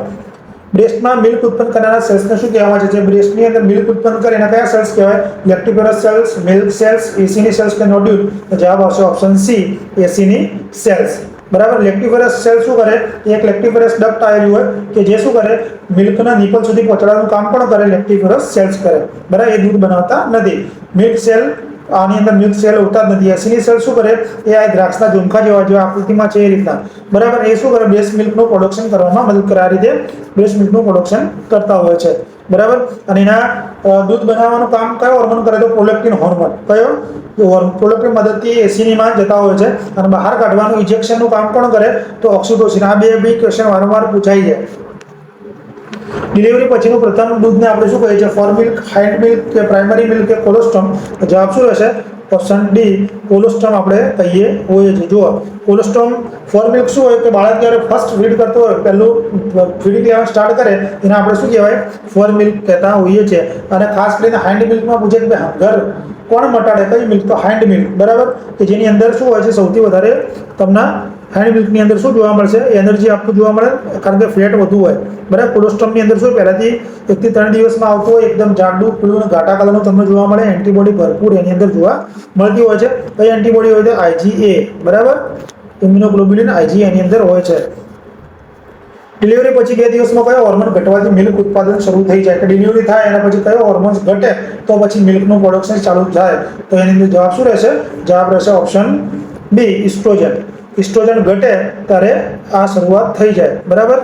બ્રેસ્ટમાં મિલ્ક ઉત્પન્ન કરનારા સેલ્સને શું કહેવામાં આવે છે? જે બ્રેસ્ટની અંદર મિલ્ક ઉત્પન્ન કરે એના કયા સેલ્સ કહેવાય? લેક્ટિફરસ સેલ્સ, મિલ્ક સેલ્સ, એસીની સેલ્સ કે નોડ્યુલ? તો જવાબ આવશે ઓપ્શન સી, એસીની સેલ્સ. બરાબર. લેક્ટિફરસ સેલ શું કરે? એક લેક્ટિફરસ ડક્ટ આવેલું હોય કે જે શું કરે? મિલ્કના નિપલ સુધી પહોંચાડવાનું કામ પણ કરે, લેક્ટિફરસ સેલ્સ કરે. બરાબર. એ દૂધ બનાવતા નથી. મિલ્ક સેલ, આની અંદર મિલ્ક સેલ હોતા જ નથી. એસીની સેલ શું કરે? એ આ દ્રાક્ષના ઝુમખા જેવા આકૃતિમાં છે એ રીતના. બરાબર. એ શું કરે? બ્રેસ્ટ મિલ્કનું પ્રોડક્શન કરવામાં મદદ કરે. આ રીતે બ્રેસ્ટ મિલ્કનું પ્રોડક્શન કરતા હોય છે. બરાબર. અને એના દૂધ બનાવવાનું કામ કયો હોર્મોન કરે? તો પ્રોલેક્ટિન હોર્મોન. કયો? પ્રોલેક્ટિન મદદથી એસીનીમાં જતા હોય છે અને બહાર કાઢવાનું ઇન્જેક્શનનું કામ કોણ કરે? તો ઓક્સિટોસિન. આ બે ક્વેશ્ચન વારંવાર પૂછાઈ છે. ડિલિવરી પછીનું પ્રથમ દૂધને આપણે શું કહીએ છીએ? ફોર મિલ્ક, હાઇન્ડ મિલ્ક કે પ્રાઇમરી મિલ્ક કે કોલોસ્ટમ? જવાબ શું રહેશે? ઓપ્શન ડી, કોલોસ્ટમ આપણે કહીએ હોઈએ છીએ. જુઓ, કોલોસ્ટમ ફોર મિલ્ક શું હોય કે બાળક જ્યારે ફર્સ્ટ ફીડ કરતો હોય, પહેલું ફીડિંગ લેવાનું સ્ટાર્ટ કરે એને આપણે શું કહેવાય? ફોર મિલ્ક કહેતા હોઈએ છીએ. અને ખાસ કરીને હાઇન્ડ મિલ્કમાં પૂછે કે હંગર કોણ મટાડે? કઈ મિલ્ક? તો હાઇન્ડ મિલ્ક. બરાબર. કે જેની અંદર શું હોય છે? સૌથી વધારે તમને હાઇન્ડ મિલ્કની અંદર શું જોવા મળશે? એનર્જી આપતું જોવા મળે, કારણ કે ફેટ વધુ હોય. બરાબર. કોલોસ્ટમની અંદર શું પહેલાથી 1 થી 3 દિવસમાં આવતું હોય, એકદમ જાડું પીળું અને ઘાટા કલરનું તમને જોવા મળે. એન્ટીબોડી ભરપૂર એની અંદર જોવા મળતી હોય છે. કઈ એન્ટીબોડી હોય છે? IgA. બરાબર. ઇમ્યુનોગ્લોબ્યુલિન IgA એની અંદર હોય છે. ડિલિવરી પછી 2 દિવસમાં કયો હોર્મોન ઘટવાથી મિલ્ક ઉત્પાદન શરૂ થઈ જાય? કે ડિલિવરી થાય એના પછી કયો હોર્મોન્સ ઘટે તો પછી મિલ્કનું પ્રોડક્શન ચાલુ થાય? તો એની અંદર જવાબ શું રહેશે? જવાબ રહેશે ઓપ્શન બી, ઇસ્ટ્રોજન. ઇસ્ટ્રોજન ઘટે ત્યારે આ શરૂઆત થઈ જાય. બરાબર.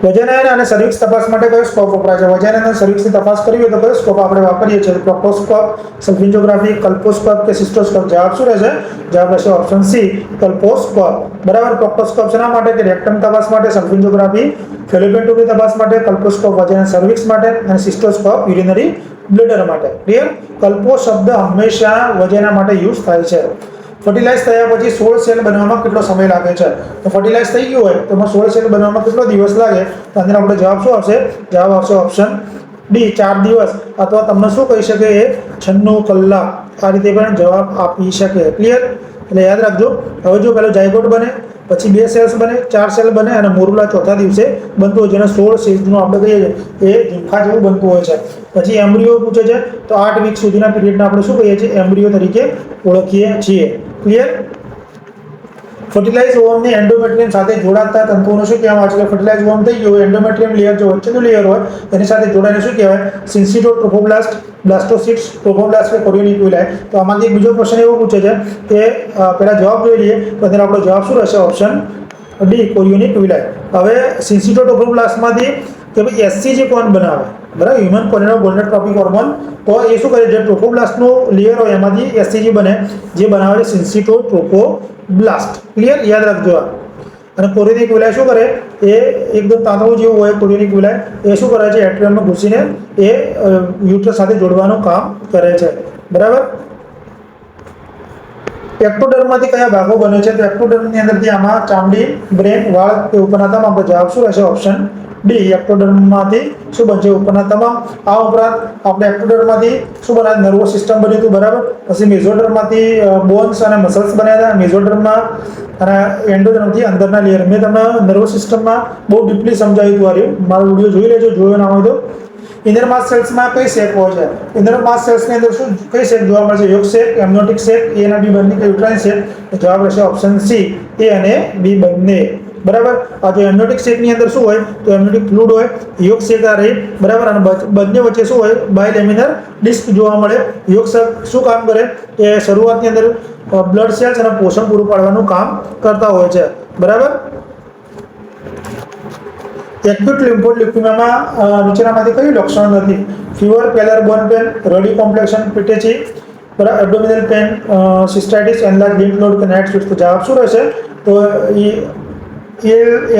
વજનયન અને સર્વિક્સ તપાસ માટે કયો સ્કોપ વપરાય છે? વજનયન અને સર્વિક્સની તપાસ કરવી હોય તો કયો સ્કોપ આપણે વાપરીએ છીએ? પ્રોક્ટોસ્કોપ, સલ્ફિન્જોગ્રાફી, કલ્પોસ્કોપ કે સિસ્ટોસ્કોપ? જવાબ શું રહેશે? જવાબ રહેશે ઓપ્શન સી, કલ્પોસ્કોપ. બરાબર. પ્રોક્ટોસ્કોપ શેના માટે? કે રેક્ટમ તપાસ માટે, સલ્ફિન્જોગ્રાફી ફેલોપિયન ટ્યુબની તપાસ માટે, કલ્પોસ્કોપ વજનયન સર્વિક્સ માટે અને સિસ્ટોસ્કોપ યુરિનરી બ્લેડર માટે. ક્લિયર? કલ્પો શબ્દ હંમેશા વજનના માટે યુઝ થાય છે. ફર્ટિલાઇઝ થયા પછી 16 સેલ બનવામાં કેટલો સમય લાગે છે? તો ફર્ટિલાઇઝ થઈ ગયું હોય તો એમાં 16 સેલ બનવામાં કેટલો દિવસ લાગે? તો અંદર આપણો જવાબ શું આવશે? જવાબ આવશે ઓપ્શન ડી, 4 દિવસ. અથવા તમને શું કહી શકે? એ 96 કલાક. આ રીતે પણ જવાબ આપી શકે. ક્લિયર? એટલે યાદ રાખજો. હવે જો પહેલો જાયગોટ બને, પછી 2 સેલ્સ બને, 4 સેલ બને અને મોરુલા ચોથા દિવસે બનતું હોય, જેને 16 સેલ્સનું આપણે કહીએ છીએ એ ઝુમખા જેવું બનતું હોય છે. પછી એમ્બ્રિયો પૂછે છે તો 8 વીક સુધીના પીરિયડને આપણે શું કહીએ છીએ? એમ્બ્રિયો તરીકે ઓળખીએ છીએ. ક્લિયર? ફર્ટિલાઇઝ ઓવમની એન્ડોમેટ્રિયમ સાથે જોડાતા તંતુઓને શું કહેવામાં આવે છે? ફર્ટિલાઇઝ ઓવમ થઈ ગયું, એન્ડોમેટ્રિયમ લેયર જો વચ્ચેનું લેયર હોય એની સાથે જોડાઈને શું કહેવાય? સિન્સિટો, ટ્રોફોબ્લાસ્ટ, બ્લાસ્ટોસિસ્ટ, ટ્રોફોબ્લાસ્ટ કે કોરિયોનિક્યુલાઈ. તો આમાંથી બીજો ક્વેશ્ચન એવો પૂછે છે કે પહેલા જવાબ જોઈ લઈએ તો અંદર આપણો જવાબ શું રહેશે? Option D, chorionic villi. હવે સિન્સિટો ટ્રોફોબ્લાસ્ટમાંથી કે ભાઈ SCG કોણ બનાવે? બરાબર. Human chorionic gonadotropic hormone. તો એ શું કરે? જે ટ્રોફોબ્લાસ્ટનું લેયર હોય એમાંથી SCG બને, જે બનાવે છે સિન્સિટો ટ્રોફોબ્લાસ્ટ. ક્લિયર? યાદ રાખજો. અને કોરિયોનિક્યુલાઈ શું કરે? એ એકદમ તાંતણું જેવું હોય કોરિયોનિક્યુલાઈ. એ શું કરે છે? એટ્રિયમમાં ઘૂસીને એ યુટ્રસ સાથે જોડવાનું કામ કરે છે. બરાબર. એક્ટોડર્મમાંથી કયા ભાગો બને છે? તો એક્ટોડર્મની અંદરથી આમાં ચામડી, બ્રેન, વાળ કે ઉપરના તમામ. આપણો જવાબ શું રહેશે? ઓપ્શન ડી, એક્ટોડર્મમાંથી શું બનશે? ઉપરના તમામ. આ ઉપરાંત આપણે એક્ટોડર્મમાંથી શું બનાવે? નર્વસ સિસ્ટમ બન્યું હતું. બરાબર. પછી મેઝોડર્મમાંથી બોન્સ અને મસલ્સ બન્યા હતા. મેઝોડર્મમાં અને એન્ડોડર્મથી અંદરના લેયર. મેં તમને નર્વસ સિસ્ટમમાં બહુ ડીપલી સમજાવ્યું હતું. આ મારો વિડીયો જોઈ લેજો, જોયો ના હોય તો. ઇનર માસ સેલ્સમાં કઈ શેપ હોય છે? ઇનર માસ સેલ્સની અંદર શું કઈ શેપ જોવા મળે છે? યોગ શેપ, એમ્નિયોટિક શેપ, એ અને બી બંને કે યુટ્રાઇન શેપ? જવાબ રહેશે ઓપ્શન સી, એ અને બી બંને. બરાબર. આ જો એમ્નિયોટિક શેપની અંદર શું હોય? તો એમ્નિયોટિક ફ્લુઇડ હોય, યોગ શેપ આ રહી. બરાબર. અને બંને વચ્ચે શું હોય? બાયલેમિનર ડિસ્ક જોવા મળે. યોગ શેપ શું કામ કરે? કે શરૂઆતની અંદર બ્લડ સેલ્સ અને પોષણ પૂરું પાડવાનું કામ કરતા હોય છે. બરાબર. એક્યુટ લિમ્ફોઇડ લ્યુકેમિયામાં નીચેનામાંથી કયું લક્ષણ નથી? ફીવર, પેલર બોન પેન, રડી કોમ્પ્લેક્શન, પીટેચી, બરાબર, abdominal pen, સિસ્ટાઇટિસ, enlarge lymph node કે નાઇટ સ્વીટ્સ? તો જવાબ શું રહેશે? તો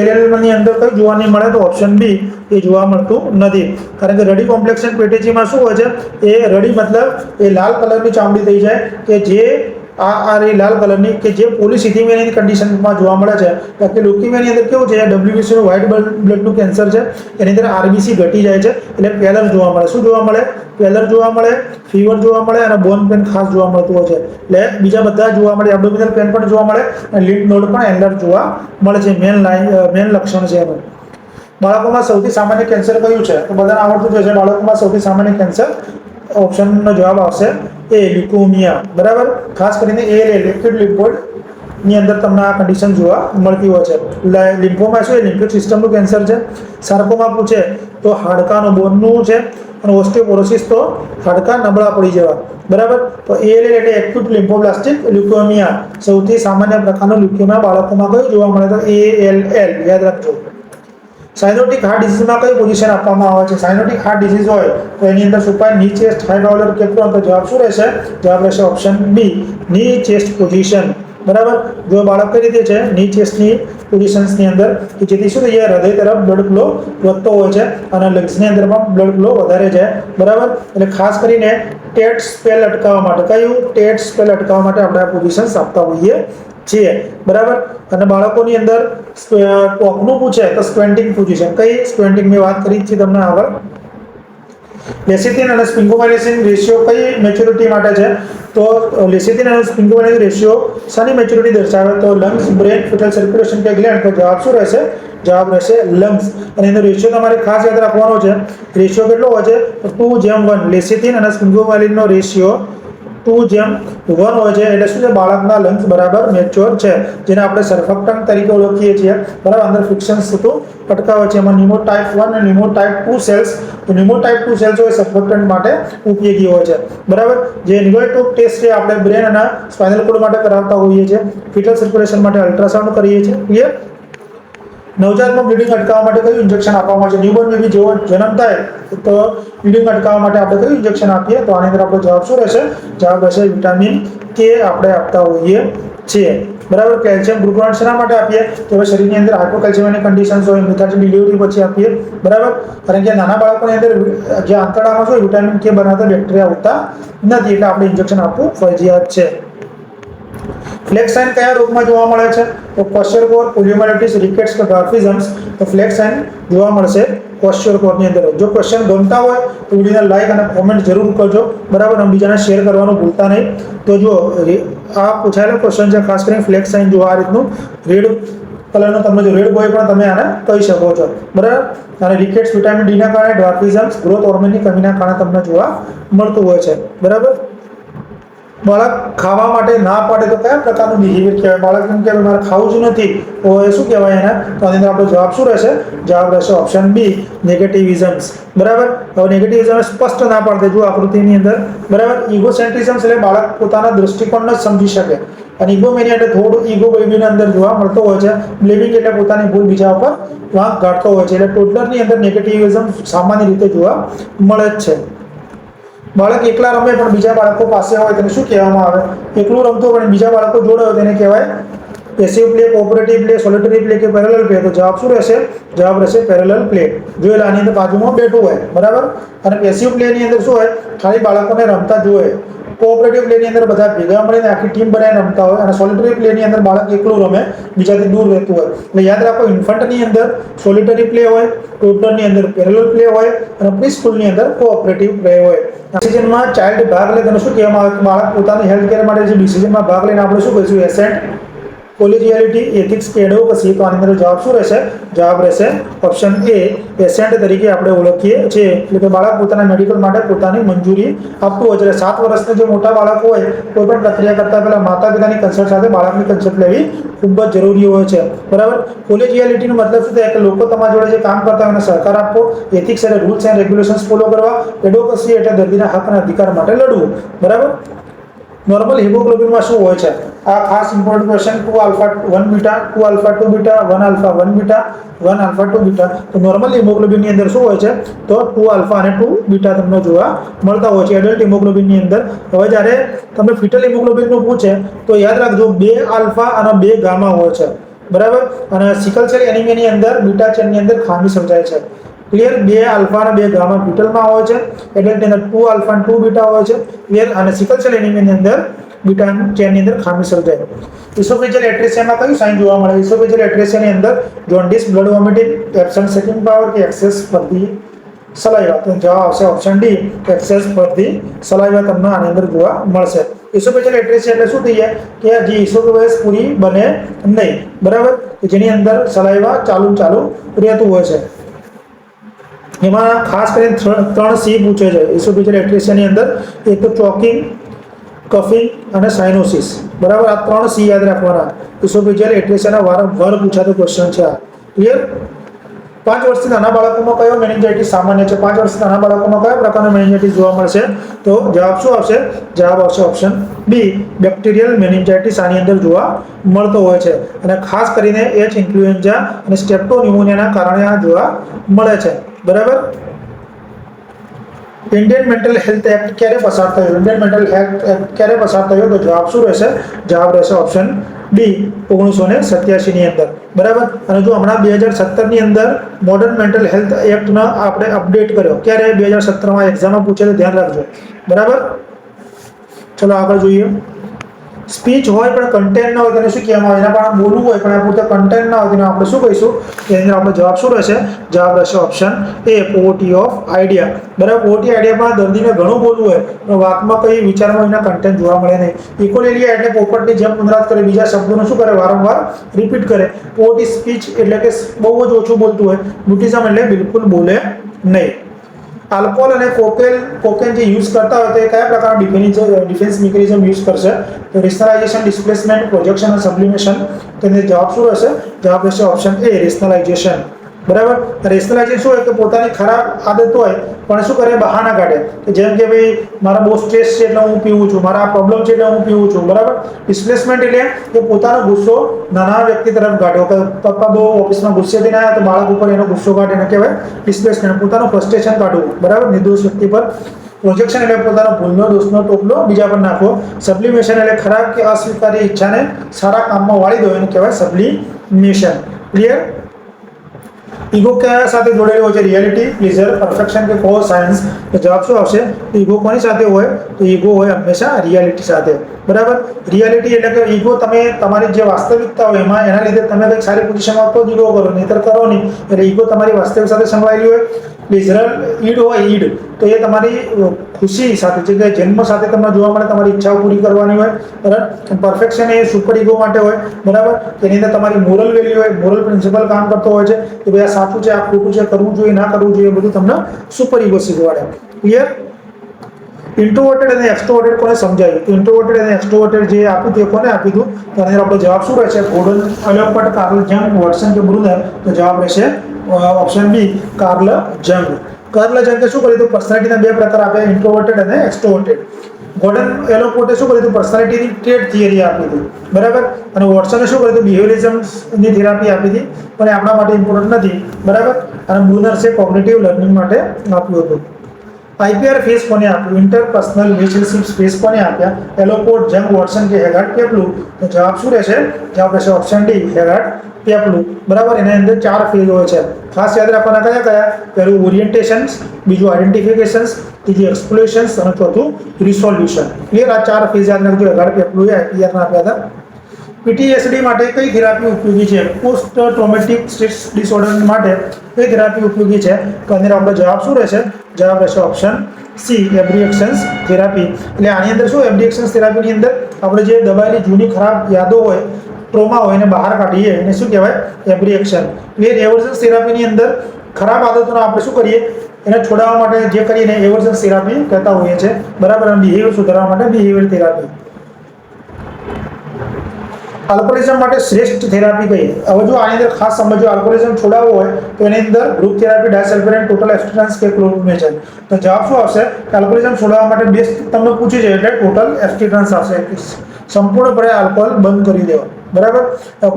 એલએલની અંદર કઈ જોવા નહીં મળે? તો ઓપ્શન બી, એ જોવા મળતું નથી. કારણ કે રડી કોમ્પ્લેક્શન પેટેચીમાં શું હોય છે? એ રડી મતલબ એ લાલ કલરની ચામડી થઈ જાય કે જે આ લાલ કલરની કે જે પોલિસિથેમિયાની કન્ડિશનમાં જોવા મળે છે. બાકી લ્યુકેમિયાની અંદર કેવું છે, WBC નું વ્હાઇટ બ્લડનું કેન્સર છે, એની અંદર RBC ઘટી જાય છે, એટલે પેલર જોવા મળે. શું જોવા મળે? પેલર જોવા મળે, ફીવર જોવા મળે અને બોન પેન ખાસ જોવા મળતું હોય છે. એટલે બીજા બધા જોવા મળે, એબ્ડોમિનલ પેન પણ જોવા મળે અને લીડ નોડ પણ એન્લર જોવા મળે છે. મેન લક્ષણ છે એનું. બાળકોમાં સૌથી સામાન્ય કેન્સર કયું છે? તો બધાને આવડતું જ હશે. બાળકોમાં સૌથી સામાન્ય કેન્સર ઓપ્શનનો જવાબ આવશે એ, લ્યુકેમિયા. બરાબર. ખાસ કરીને ALL લિક્વિડ લિમ્ફોઇડ ની અંદર તમને આ કન્ડિશન જોવા મળતી હોય છે. લિમ્ફોમા શું? લિમ્ફિક સિસ્ટમનું કેન્સર છે. સાર્કોમા પૂછે તો હાડકાનું બોનનું છે અને ઓસ્ટિયોપોરોસિસ તો હાડકા નબળા પડી જવા. બરાબર. તો ALL એટલે એક્યુટ લિમ્ફોબ્લાસ્ટિક લ્યુકેમિયા. સૌથી સામાન્ય પ્રકારનું લ્યુકેમિયા બાળકોમાં કયું જોવા મળે? તો ALL. યાદ રાખજો. સાયનોટિક હાર્ટ ડિઝીઝમાં કઈ પોઝિશન આપવામાં આવે છે? સાયનોટિક હાર્ટ ડિઝીઝ હોય તો એની અંદર સુપાઇન ની ચેસ્ટ હાઈ બાઉલર કેપ્રોન. તો જવાબ શું રહેશે? જવાબ રહેશે ઓપ્શન બી, ની ચેસ્ટ પોઝિશન. બરાબર. જો બાળક કઈ રીતે છે, ની ચેસ્ટની પોઝિશન્સની અંદર, કે જેથી શું થઈ જાય, હૃદય તરફ બ્લડ ફ્લો વધતો હોય છે અને લંગ્સની અંદર પણ બ્લડ ફ્લો વધારે જાય. બરાબર. એટલે ખાસ કરીને ટેટ સ્પેલ અટકાવવા માટે, કયું? ટેટ સ્પેલ અટકાવવા માટે આપણે આ પોઝિશન્સ આપતા હોઈએ છીએ. બરાબર. અને બાળકોની અંદર ટોકનું પૂછે તો સ્ક્વેન્ટિંગ પોઝિશન. કઈ સ્ક્વેન્ટિંગ? મેં વાત કરી છે તમને આગળ. લેસિથિન અને સ્પિન્કોમાઇલિન રેશિયો કઈ મેચ્યોરિટી માટે છે? તો લેસિથિન અને સ્પિન્કોમાઇલિન રેશિયો શાની મેચ્યોરિટી દર્શાવે? તો લંગ્સ, બ્રેન, ફિટલ સર્ક્યુલેશન કે ગ્લેન્ડ. તો જવાબ શું રહેશે? જવાબ રહેશે લંગ્સ. અને એનો રેશિયો તમારે ખાસ યાદ રાખવાનો છે. રેશિયો કેટલો હોય છે? 2:1. લેસિથિન અને સ્પિન્કોમાઇલિનનો રેશિયો 2:1 હોય છે. એટલે શું છે? બાળકના લંગ્સ બરાબર મેચ્યોર છે, જેને આપણે સર્ફેક્ટન્ટ તરીકે ઓળખીએ છીએ. બરાબર. અંદર ફ્રિક્શન્સ થતું અટકાવે છે. એમાં નિમો ટાઈપ 1 અને નિમો ટાઈપ 2 સેલ્સ. તો નિમો ટાઈપ 2 સેલ્સ હોય સર્ફેક્ટન્ટ માટે ઉપયોગી હોય છે. બરાબર. જે નિગોઇટોક ટેસ્ટ છે આપણે બ્રેન અને સ્પાઇનલ કોર્ડ માટે કરાવતા હોઈએ છીએ. ફિટલ સર્ક્યુલેશન માટે અલ્ટ્રાસાઉન્ડ કરીએ છીએ. ક્લિયર? નવજાતમાં બ્લીડિંગ અટકાવવા માટે કયું ઇન્જેક્શન આપવામાં આવે છે? ન્યૂબોર્ન બેબી જેવો જન્મ થાય તો બ્લીડિંગ અટકાવવા માટે આપણે કયું ઇન્જેક્શન આપીએ? તો આની અંદર આપણો જવાબ શું રહેશે? જવાબ રહેશે વિટામિન કે આપણે આપતા હોઈએ છીએ. બરાબર. કેલ્શિયમ ગ્લુકોનાટ શેના માટે આપીએ? તો હવે શરીરની અંદર હાઇપોકેલ્શિયમની કન્ડિશન્સ હોય, મિથાજી ડિલિવરી પછી આપીએ. બરાબર. કારણ કે નાના બાળકોની અંદર જે આંતરડામાં શું વિટામિન કે બનાવતા બેક્ટેરિયા હોતા નથી, એટલે આપણે ઇન્જેક્શન આપવું ફરજિયાત છે. ફ્લેગ સાઇન કયા રોગમાં જોવા મળે છે? તો ક્વેશ્ચરકોર, પોલિયોમાઇલિટિસ, રિકેટ્સ કે ડ્વાર્ફિઝમ્સ. તો ફ્લેગ સાઇન જોવા મળશે ક્વેશ્ચરકોરની અંદર. જો ક્વેશ્ચન ગમતા હોય તો વિડીયોને લાઈક અને કોમેન્ટ જરૂર કરજો. બરાબર. અને બીજાને શેર કરવાનું ભૂલતા નહીં. તો જો આ પૂછાયેલો ક્વેશ્ચન છે, ખાસ કરીને ફ્લેગ સાઇન જો આ રીતનું રેડ કલરનો તમને જો રેડ બોય પણ તમે આને કહી શકો છો. બરાબર. અને રિકેટ્સ વિટામિન ડી ના કારણે, ડ્વાર્ફિઝમ્સ ગ્રોથ હોર્મોનની કમીના કારણે તમને જોવા મળતું હોય છે. બરાબર. બાળક ખાવા માટે ના પાડે તો કયા પ્રકારનું બિહેવિયર કહેવાય? બાળક એમ કહેવાય મારે ખાવું જ નથી, તો એ શું કહેવાય એને? તો આની અંદર આપણો જવાબ શું રહેશે? જવાબ રહેશે ઓપ્શન બી, નેગેટિવિઝમ્સ. બરાબર. હવે નેગેટિવિઝમ સ્પષ્ટ ના પાડે જો આકૃતિની અંદર. બરાબર. ઇગોસેન્ટ્રિઝમ એટલે બાળક પોતાના દૃષ્ટિકોણને જ સમજી શકે. અને ઇગોમેનિયા એટલે થોડું ઈગો બેબીની અંદર જોવા મળતો હોય છે. બ્લેમિંગ એટલે પોતાની ભૂલ બીજા ઉપર વાંક ગાળતો હોય છે. એટલે ટોડલરની અંદર નેગેટિવિઝમ સામાન્ય રીતે જોવા મળે જ છે. બાળક એકલા રમે પણ બીજા બાળકો પાસે હોય તેને શું કહેવામાં આવે? એકલું રમતો પણ બીજા બાળકો જોડે હોય તેને કહેવાય passive play, cooperative play, સોલિટરી play કે પેરેલલ પ્લે. તો જવાબ શું રહેશે? જવાબ રહેશે પેરેલલ પ્લે. જો આની અંદર બાજુમાં બેઠું હોય. બરાબર. અને પેસિવ પ્લેની અંદર શું હોય? ખાલી બાળકોને રમતા જોવે. કોઓપરેટિવ પ્લેની અંદર બધા ભેગા મળીને આખી ટીમ બનાવીને રમતા હોય. અને સોલિટરી પ્લેની અંદર બાળક એકલું રમે, બીજાથી દૂર રહેતું હોય. એટલે યાદ રાખો, ઇન્ફન્ટની અંદર સોલિટરી પ્લે હોય, ટોડલરની અંદર પેરેલલ પ્લે હોય અને પ્રી સ્કૂલની અંદર કોઓપરેટિવ પ્લે હોય. ડિસિઝનમાં ચાઇલ્ડ ભાગ લે તેને શું કહેવામાં આવે? બાળક પોતાની હેલ્થ કેર માટે જે ડિસિઝનમાં ભાગ લઈને આપણે શું કહીશું? એસેન્ટ, કોલેજિયાલિટી, એથિક્સ કે એડવોકેસી. તો આની અંદર જવાબ શું રહેશે? જવાબ રહેશે ઓપ્શન એ, એસેન્ટ તરીકે આપણે ઓળખીએ છીએ. એટલે કે બાળક પોતાના મેડિકલ માટે પોતાની મંજૂરી આપતું હોય છે. એટલે 7 વર્ષના જે મોટા બાળકો હોય, કોઈ પણ પ્રક્રિયા કરતા પહેલા માતા પિતાની કન્સલ્ટ સાથે બાળકની કન્સલ્ટ લેવી ખૂબ જ જરૂરી હોય છે. બરાબર. કોલેજિયાલિટીનો મતલબ શું થાય? કે લોકો તમારા જોડે જે કામ કરતા હોય એને સહકાર આપવો. એથિક્સ એટલે રૂલ્સ એન્ડ રેગ્યુલેશન્સ ફોલો કરવા. એડવોકેસી એટલે દર્દીના હક અને અધિકાર માટે લડવું. બરાબર. નોર્મલ હિમોગ્લોબિનમાં શું હોય છે? આ ખાસ important question. 2 alpha 1 beta, 2 alpha 2 beta, 1 alpha 1 beta, 1 alpha 2 beta. તો નોર્મલ હિમોગ્લોબિનની અંદર શું હોય છે? તો 2 આલ્ફા અને 2 બીટા તમને જોવા મળતા હોય છે એડલ્ટ હિમોગ્લોબિનની અંદર. હવે જ્યારે તમને ફિટલ હિમોગ્લોબિનનું પૂછે તો યાદ રાખજો 2 આલ્ફા અને 2 ગામા હોય છે. બરાબર. અને સિકલ સેલ એનિમિયાની અંદર બીટા ચેનની અંદર ખામી સમજાય છે. ક્લિયર? 2 આલ્ફા અને 2 ગામા ફિટલમાં હોય છે. એડલ્ટની અંદર 2 આલ્ફા અને 2 બીટા હોય છે. ક્લિયર? અને સિકલ સેલ એનિમિયાની અંદર બીટા ચેનની અંદર ખામી સર્જાય. ઇસોફેજિયલ એટ્રેસિયામાં કયું સાઇન જોવા મળે? ઇસોફેજિયલ એટ્રેસિયાની અંદર jaundice, blood vomiting, absent sucking power કે એક્સેસ ફરતી સલાઈવા. તો જવાબ આવશે option D, excess frothy saliva તમને આની અંદર જોવા મળશે. ઇસોફેજિયલ એટ્રેસિયા એટલે શું થઈ જાય કે જે ઇસોફેગસ પૂરી બને નહીં, બરાબર, જેની અંદર સલાઈવા ચાલુ રહેતું હોય છે. એમાં ખાસ કરીને 3 સી પૂછે છે ઇસોફેજિયલ એટ્રેસિયાની અંદર. એક તો ચોકિંગ, કફિંગ અને સાઇનોસિસ, બરાબર. આ 3 સી યાદ રાખવાના. ઇસોફેજિયલ એટ્રેસિયાના વારંવાર પૂછાતો ક્વેશ્ચન છે આ. ક્લિયર? 5 વર્ષથી નાના બાળકોમાં કયો મેનિન્જાઇટિસ સામાન્ય છે? 5 વર્ષથી નાના બાળકોમાં કયા પ્રકારનો મેનિન્જાઇટિસ જોવા મળશે? તો જવાબ શું આવશે? જવાબ આવશે ઓપ્શન બી, બેક્ટેરિયલ મેનિન્જાઇટિસ આની અંદર જોવા મળતો હોય છે. અને ખાસ કરીને એચ ઇન્ફ્લુએન્ઝા અને સ્ટેપ્ટોન્યુમોનિયાના કારણે આ જોવા મળે છે, બરાબર. ઇન્ડિયન મેન્ટલ હેલ્થ એક્ટ ક્યારે પસાર થયો? ઇન્ડિયન મેન્ટલ હેલ્થ એક્ટ ક્યારે પસાર થયો? તો જવાબ શું રહેશે? જવાબ રહેશે ઓપ્શન ડી, 1987 ની અંદર, બરાબર. અને જો હમણાં 2017 ની અંદર મોડર્ન મેન્ટલ હેલ્થ એક્ટનો આપણે અપડેટ કર્યો. ક્યારે? 2017માં એક્ઝામમાં પૂછે તો ધ્યાન રાખજો, બરાબર. ચલો આગળ જોઈએ. સ્પીચ હોય પણ કન્ટેન્ટ ના હોય તેને શું કહેવામાં આવે? એના પણ બોલવું હોય પણ આ પૂરતા કન્ટેન્ટ ના હોય તેને આપણે શું કહીશું? એની અંદર આપણો જવાબ શું રહેશે? જવાબ રહેશે option A, poverty of idea, બરાબર. પોવર્ટી આઈડિયામાં દર્દીને ઘણું બોલવું હોય પણ વાતમાં કઈ વિચારમાં એના કન્ટેન્ટ જોવા મળે નહીં. ઇકોલેલિયા એટલે પોપટની જેમ પુનરાવર્ત કરે, બીજા શબ્દોને શું કરે? વારંવાર રિપીટ કરે. પોવર્ટી સ્પીચ એટલે કે બહુ જ ઓછું બોલતું હોય. મ્યુટિઝમ એટલે બિલકુલ બોલે નહીં. આલ્કોહોલ અને કોકેન જે યુઝ કરતા હોય તો એ કયા પ્રકારના ડિફેન્સ મિકેનિઝમ યુઝ કરશે? તો રેશનલાઇઝેશન, ડિસ્પ્લેસમેન્ટ, પ્રોજેક્શન અને સબ્લિમેશન. તેનો જવાબ શું રહેશે? જવાબ રહેશે ઓપ્શન એ, રેશનલાઇઝેશન, બરાબર. રેશનલાઇઝેશન શું હોય કે પોતાની ખરાબ આદત હોય પણ શું કરે? બહાના કાઢે. જેમ કે ભાઈ મારા બહુ સ્ટ્રેસ છે એટલે હું પીવું છું, મારા પ્રોબ્લેમ છે એટલે હું પીવું છું, બરાબર. ડિસ્પ્લેસમેન્ટ એટલે કે પોતાનો ગુસ્સો નાના વ્યક્તિ તરફ કાઢ્યો. કે પપ્પા બહુ ઓફિસમાં ગુસ્સે થઈને આવ્યા તો બાળક ઉપર એનો ગુસ્સો કાઢે, એને કહેવાય ડિસ્પ્લેસમેન્ટ. પોતાનું ફ્રસ્ટ્રેશન કાઢવું, બરાબર, નિર્દોષ વ્યક્તિ પર. પ્રોજેક્શન એટલે પોતાનો ભૂલનો દોષનો ટોપલો બીજા પર નાખવો. સબ્લિમેશન એટલે ખરાબ કે અસ્વીકાર્ય ઈચ્છાને સારા કામમાં વાળી દો, એને કહેવાય સબ્લિમેશન. ક્લિયર? ઈગો કયા સાથે જોડેલો હોય છે? રિયાલિટી, પ્લેઝર, પરફેક્શન કે કોઝ, સાયન્સ. તો જવાબ શું આવશે? ઈગો કોની સાથે હોય? તો ઈગો હોય હંમેશા રિયાલિટી સાથે, બરાબર. રિયાલિટી એટલે કે ઈગો તમે તમારી જે વાસ્તવિકતા હોય એમાં એના લીધે તમે કંઈક સારી પોઝિશનમાં તો જ ઈગો કરો, નહીતર કરો નહીં. એટલે ઈગો તમારી વાસ્તવિક સાથે સંકળાયેલી હોય. પ્લેઝર ઈડ હોય, ઈડ તો એ તમારી ખુશી સાથે, જે કે જન્મ સાથે તમને જોવા મળે, તમારી ઈચ્છાઓ પૂરી કરવાની હોય, બરાબર. પરફેક્શન એ સુપર ઈગો માટે હોય, બરાબર. તેની અંદર તમારી મોરલ વેલ્યુ હોય, મોરલ પ્રિન્સિપલ કામ કરતો હોય છે કે ભાઈ આ સાચું છે, આ ખોટું છે, કરવું જોઈએ, ના કરવું જોઈએ, બધું તમને સુપર ઈગો શીખવાડે. ક્લિયર? ઇન્ટ્રોવર્ટેડ અને એક્સ્ટ્રોવર્ટેડ કોને સમજાયું? તો ઇન્ટ્રોવર્ટેડ અને એક્સ્ટ્રોવર્ટેડ જે આપ્યું તે કોને આપ્યું હતું? તો આનો આપણો જવાબ શું રહેશે? ગોર્ડન અલોપટ, કાર્લ જંગ, વોટસન કે બ્રુનર. તો જવાબ રહેશે ઓપ્શન બી, કાર્લ જંગ. કાર્લ જંગે શું કર્યું હતું? પર્સનાલિટીના 2 પ્રકાર આપ્યા, ઇન્ટ્રોવર્ટેડ અને એક્સ્ટ્રોવર્ટેડ. ગોર્ડન એલોપોર્ટે શું કર્યું હતું? પર્સનાલિટીની ટ્રેડ થિયરી આપી હતી, બરાબર. અને વોટસને શું કર્યું હતું? બિહેવિયરિઝમની થેરાપી આપી હતી, પણ એ આપણા માટે ઇમ્પોર્ટન્ટ નથી, બરાબર. અને બ્રુનર્સે કોગ્નિટિવ લર્નિંગ માટે આપ્યું હતું. આઈપીઆર ફેસ કોને આપ્યું? ઇન્ટરપર્સનલ રિલેશનશિપ સ્પેસ કોને આપ્યા? એલોપોર્ટ, જંગ, વોટસન કે હેગાર્ડ, પેપ્લુ. તો જવાબ શું રહેશે? જવાબ રહેશે ઓપ્શન ડી, હેગાર્ડ, પેપ્લુ, બરાબર. એના અંદર 4 ફેઝ હોય છે, ખાસ યાદ રાખવાના. કયા કયા? પહેલું ઓરિએન્ટેશન્સ, બીજું આઈડેન્ટિફિકેશન્સ, ત્રીજું એક્સપ્લોરેશન્સ અને ચોથું રિસોલ્યુશન. ક્લિયર? આ 4 ફેઝ યાદ રાખજો. હેગાર્ડ, પેપ્લુએ આઈપીઆરના આપ્યા હતા. પીટીએસડી માટે કઈ થેરાપી ઉપયોગી છે? પોસ્ટ ટ્રોમેટિક સ્ટ્રેસ ડિસઓર્ડર માટે કઈ થેરાપી ઉપયોગી છે? તો અંદર આપણો જવાબ શું રહેશે? જવાબ રહેશે ઓપ્શન સી, એબ્રીએક્શન્સ થેરાપી. એટલે આની અંદર શું? એબ્રીએક્શન્સ થેરાપીની અંદર આપણે જે દબાયેલી જૂની ખરાબ યાદો હોય, ટ્રોમા હોય, એને બહાર કાઢીએ, એને શું કહેવાય? એબ્રીએક્શન. ક્લિયર? એવર્જન્સ થેરાપીની અંદર ખરાબ આદતોને આપણે શું કરીએ? એને છોડાવવા માટે જે કરીએ એને એવર્જન્સ થેરાપી કહેતા હોઈએ છીએ, બરાબર. અને બિહેવિયર સુધારવા માટે બિહેવિયર થેરાપી. આલ્કોહોલિઝમ માટે શ્રેષ્ઠ થેરાપી કઈ? હવે જો આની અંદર ખાસ સમજો, આલ્કોહોલિઝમ છોડાવવો હોય તો એની અંદર ગ્રુપ થેરાપી, ડાયસલ્ફેરાઇન, ટોટલ એબ્સ્ટિનન્સ કે ક્લોરોમેજન. તો જવાબ શું આવશે? આલ્કોહોલિઝમ છોડાવવા માટે બેસ્ટ તમને પૂછી છે એટલે ટોટલ એબ્સ્ટિનન્સ આવશે. સંપૂર્ણપણે આલ્કોહોલ બંધ કરી દેવા, બરાબર.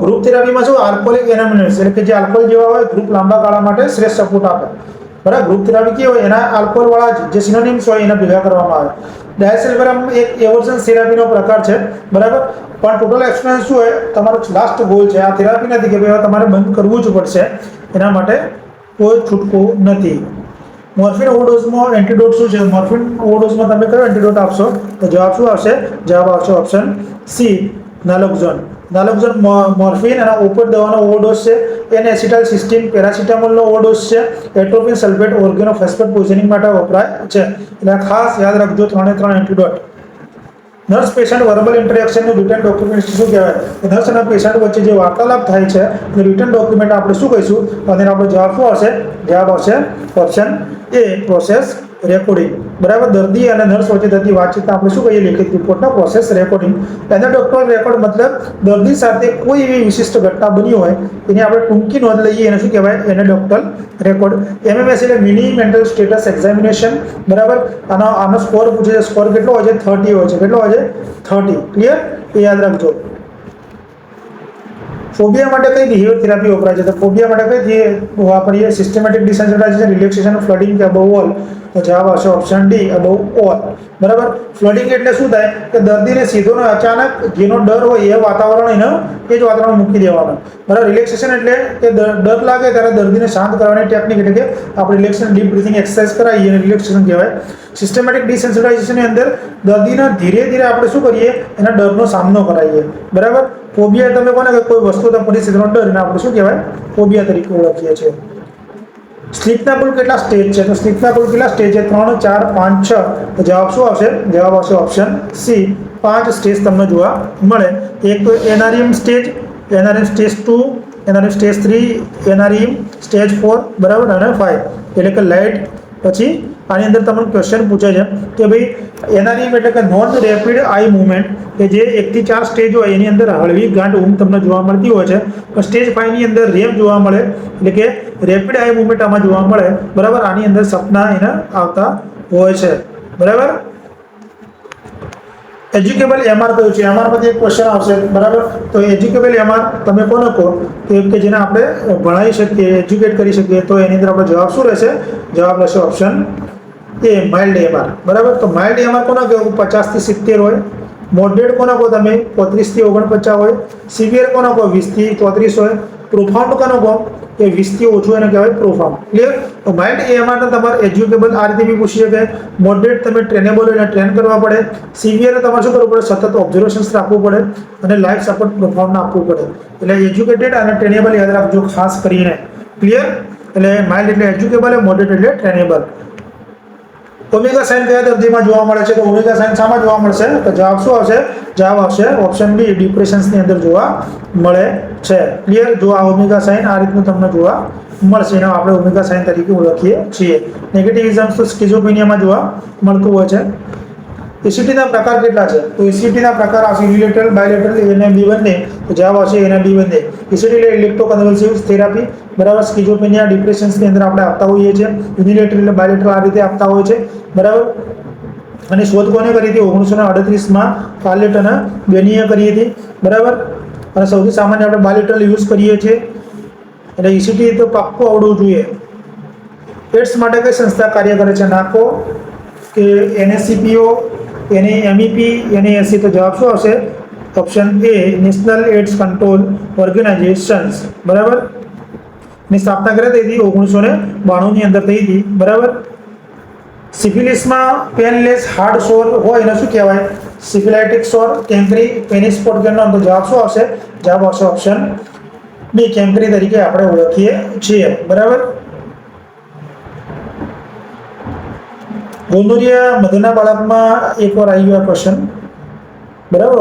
ગ્રુપ થેરાપીમાં શું? આલ્કોહોલિક એનોમિનસ એટલે કે જે આલ્કોહોલ જેવા હોય ગ્રુપ લાંબા ગાળા માટે શ્રેષ્ઠ સપોર્ટ આપે, બરાબર. ગ્રુપ થેરાપી કેવી હોય? એના આલ્કોહોલ વાળા જે સિનોનિમ્સ હોય એને ભેગા કરવામાં આવે. ડાયસલ્ફેરામ એક એવર્જન્સ થેરાપીનો પ્રકાર છે, બરાબર. પણ ટોટલ એબ્સ્ટિનન્સ શું હોય? તમારો લાસ્ટ ગોલ છે. આ થેરાપી નથી કે ભાઈ તમારે બંધ કરવું જ પડશે, એના માટે કોઈ છૂટકો નથી. મોર્ફિન ઓવરડોઝમાં એન્ટીડોટ શું છે? મોર્ફિન ઓવરડોઝમાં તમે કયો એન્ટીડોટ આપશો? તો જવાબ શું આવશે? જવાબ આવશે ઓપ્શન સી, નાલોક્ઝોન. નાલોક્ઝોન મોર્ફિન અને ઓપિયોઇડ દવાનો ઓવરડોઝ છે. એને એસિટાઇલસિસ્ટિન પેરાસિટામોલનો ઓવરડોઝ છે. એટ્રોપિન સલ્ફેટ ઓર્ગેનોફોસ્ફેટ પોઈઝનિંગ માટે વપરાય છે. એટલે ખાસ યાદ રાખજો 3 એન્ટીડોટ. નર્સ પેશન્ટ વર્બલ ઇન્ટરેક્શનનું રિટન ડોક્યુમેન્ટ શું કહેવાય? નર્સ અને પેશન્ટ વચ્ચે જે વાર્તાલાપ થાય છે એ રિટન ડોક્યુમેન્ટ આપણે શું કહીશું? અને આપણો જવાબ શું આવશે? જવાબ આવશે ઓપ્શન એ, પ્રોસેસ રેકોર્ડિંગ. બરાબર. દર્દી અને નર્સ વચ્ચે થતી વાતચીત આપણે શું કહીએ? લેખિત રિપોર્ટનો પ્રોસેસ રેકોર્ડિંગ. એના ડોક્ટર રેકોર્ડ મતલબ દર્દી સાથે કોઈ એવી વિશિષ્ટ ઘટના બની હોય એની આપણે ટૂંકી નોંધ લઈએ, એને શું કહેવાય? એને ડોક્ટર રેકોર્ડ. MMS એટલે મિની મેન્ટલ સ્ટેટસ એક્ઝામિનેશન. બરાબર. આનો સ્કોર પૂછે છે. સ્કોર કેટલો હોય છે? 30 હોય છે. કેટલો હોય છે? 30. ક્લિયર? એ યાદ રાખજો. ફોબિયા માટે કઈ બિહેવિયર થેરાપી વપરાય છે? તો ફોબિયા માટે કઈ વાપરીએ? સિસ્ટમેટિક ડિસેન્સિટાઇઝેશન, રિલેક્સેશન, ફ્લડિંગ કે અબવ ઓલ? તો જવાબ આવશે ઓપ્શન ડી, અબવ ઓલ. બરાબર. ફ્લડિંગ એટલે શું થાય કે દર્દીને સીધો ને અચાનક જેનો ડર હોય એ વાતાવરણ એ જ વાતાવરણ મૂકી દેવાનું. બરાબર. રિલેક્સેશન એટલે કે ડર લાગે ત્યારે દર્દીને શાંત કરવાની ટેકનિક, એટલે કે આપણે રિલેક્સેશન ડીપ બ્રીથિંગ એક્સરસાઇઝ કરાવીએ અને રિલેક્સેશન કહેવાય. સિસ્ટમેટિક ડિસેન્સિટાઇઝેશનની અંદર દર્દીને ધીરે ધીરે આપણે શું કરીએ? એના ડરનો સામનો કરાવીએ. બરાબર. ફોબિયા તમે કોને કે કોઈ વસ્તુ તો પરિસ્થિતિનો ડર, એને આપણે શું કહેવાય? ફોબિયા તરીકે ઓળખીએ છીએ. સ્લીપના કુલ કેટલા સ્ટેજ છે? તો સ્લીપના કુલ કેટલા સ્ટેજ છે? 3, 4, 5, 6. તો જવાબ શું આવશે? જવાબ આવશે ઓપ્શન સી, 5 સ્ટેજ તમને જોવા મળે. એક તો NREM stage, NREM stage 2, NREM stage 3, NREM stage 4, બરાબર, અને 5 એટલે કે લાઇટ. પછી આની અંદર તમને ક્વેશ્ચન પૂછે છે કે ભાઈ NREM એટલે કે નોન રેપિડ આઈ મૂવમેન્ટ, કે જે 1 થી 4 સ્ટેજ હોય એની અંદર હળવી ગાંઠ ઊંઘ તમને જોવા મળતી હોય છે. પણ સ્ટેજ 5 ની અંદર REM જોવા મળે, એટલે કે રેપિડ આઈ મૂવમેન્ટ આમાં જોવા મળે. બરાબર. આની અંદર સપના એને આવતા હોય છે. બરાબર. એજ્યુકેબલ MR કયું છે? MR પરથી એક ક્વેશ્ચન આવશે. બરાબર. તો એજ્યુકેબલ MR તમે કોને કહો? કે જેને આપણે ભણાવી શકીએ, એજ્યુકેટ કરી શકીએ. તો એની અંદર આપણો જવાબ શું રહેશે? જવાબ રહેશે ઓપ્શન એ, માઇલ્ડ MR. બરાબર. તો માઇલ્ડ MR કોને કહેવું? 50 થી 70 હોય. મોડરેટ કોને કહો તમે? 35 થી 49 હોય. સિવિયર કોને કહો? 20 થી 34 હોય. પ્રોફાઉન્ડ કોને કહો? કે 20 થી ઓછું એને કહેવાય પ્રોફાઉન્ડ. ક્લિયર? તો માઇલ્ડ AMR ને તમારે એજ્યુકેબલ આ રીતે બી પૂછી શકાય. મોડરેટ તમે ટ્રેનેબલ એને ટ્રેન કરવા પડે. સિવિયર તમારે શું કરવું પડે? સતત ઓબ્ઝર્વેશન્સ રાખવું પડે અને લાઈફ સપોર્ટ પ્રોફાઉન્ડ આપવું પડે. એટલે એજ્યુકેટેડ અને ટ્રેનેબલ યાદ રાખજો ખાસ કરીને. ક્લિયર? એટલે માઇલ્ડ એટલે એજ્યુકેબલ, મોડરેટ એટલે ટ્રેનેબલ. ઓમેગા સાઇન કયા દર્દીમાં જોવા મળે છે? તો ઓમેગા સાઇન શામાં જોવા મળશે? તો જવાબ શું આવશે? જવાબ આવશે ઓપ્શન બી, ડિપ્રેશન્સની અંદર જોવા મળે છે. ક્લિયર? જો આ ઓમેગા સાઇન આ રીતનું તમને જોવા મળશે, એને આપણે ઓમેગા સાઇન તરીકે ઓળખીએ છીએ. નેગેટિવિઝમ તો સ્કિઝોફ્રેનિયામાં જોવા મળતું હોય છે. ECTના પ્રકાર કેટલા છે? તો ECTના પ્રકાર આવશે યુનિલેટરલ, બાયલેટરલ, એને બી બંને. તો જવાબ આવશે એને બી બંને. ECT એટલે ઇલેક્ટ્રોકન્વલ્સિવ થેરાપી. બરાબર. સ્કિઝોફ્રેનિયા, ડિપ્રેશન્સની અંદર આપણે આપતા હોઈએ છીએ. યુનિલેટરલ એટલે બાયલેટરલ આ રીતે આપતા હોય છે. બરાબર. અને શોધ કોને કરી હતી? 1938માં કાર્લેટ અને બેનીએ કરી હતી. બરાબર. અને સૌથી સામાન્ય આપણે બાયલેટરલ યુઝ કરીએ છીએ. એટલે ECT તો પાક્કું આવડવું જોઈએ. એડ્સ માટે કઈ સંસ્થા કાર્ય કરે છે? નાકો, કે NSCPO, MEP, NASC? તો જવાબ શું આવશે? ઓપ્શન એ, નેશનલ એડ્સ કંટ્રોલ ઓર્ગેનાઇઝેશન્સ. બરાબર. ની સ્થાપના કરી હતી 1992 ની અંદર થઈ હતી. બરાબર. સિફિલિસમાં પેનલેસ હાર્ડ સોર હોય એને શું કહેવાય? સિફિલાઇટિક સોર, કેન્કરી, પેનિસ સ્પોટ કેનો? તો જવાબ શું આવશે? જવાબ આવશે ઓપ્શન બી, કેન્કરી તરીકે આપણે ઓળખીએ છીએ. બરાબર. ગોનોરિયા મધના બાળકમાં એકવાર આવી ગયો ક્વેશ્ચન. બરાબર.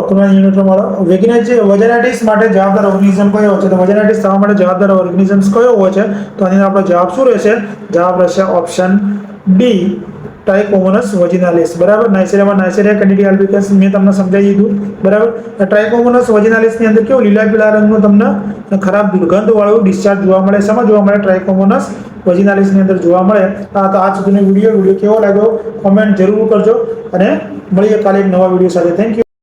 વજાઇનાઇટિસ માટે જવાબદાર ઓર્ગેનિઝમ કયો છે? તો વજાઇનાઇટિસ થવા માટે જવાબદાર ઓર્ગેનિઝમ્સ કયો હોય છે? તો આની આપણો જવાબ શું રહેશે? જવાબ રહેશે ઓપ્શન ડી, ટ્રાઇકોમોનસ વજિનાલિસ. બરાબર. નાઇસેરિયા કેન્ડિડિયા આલ્બિકન્સ મેં તમને સમજાવી દીધું. બરાબર. ટ્રાઇકોમોનસ વજિનાલિસની અંદર કેવું લીલા પીળા રંગનું તમને ખરાબ દુર્ગંધ વાળું ડિસ્ચાર્જ જોવા મળે. શેમાં જોવા મળે? ટ્રાઇકોમોનસ વજિનાલિસની અંદર જોવા મળે. તો આજ સુધીનો વિડીયો કેવો લાગ્યો કોમેન્ટ જરૂર કરજો અને મળીએ કાલે એક નવા વિડીયો સાથે. Thank you.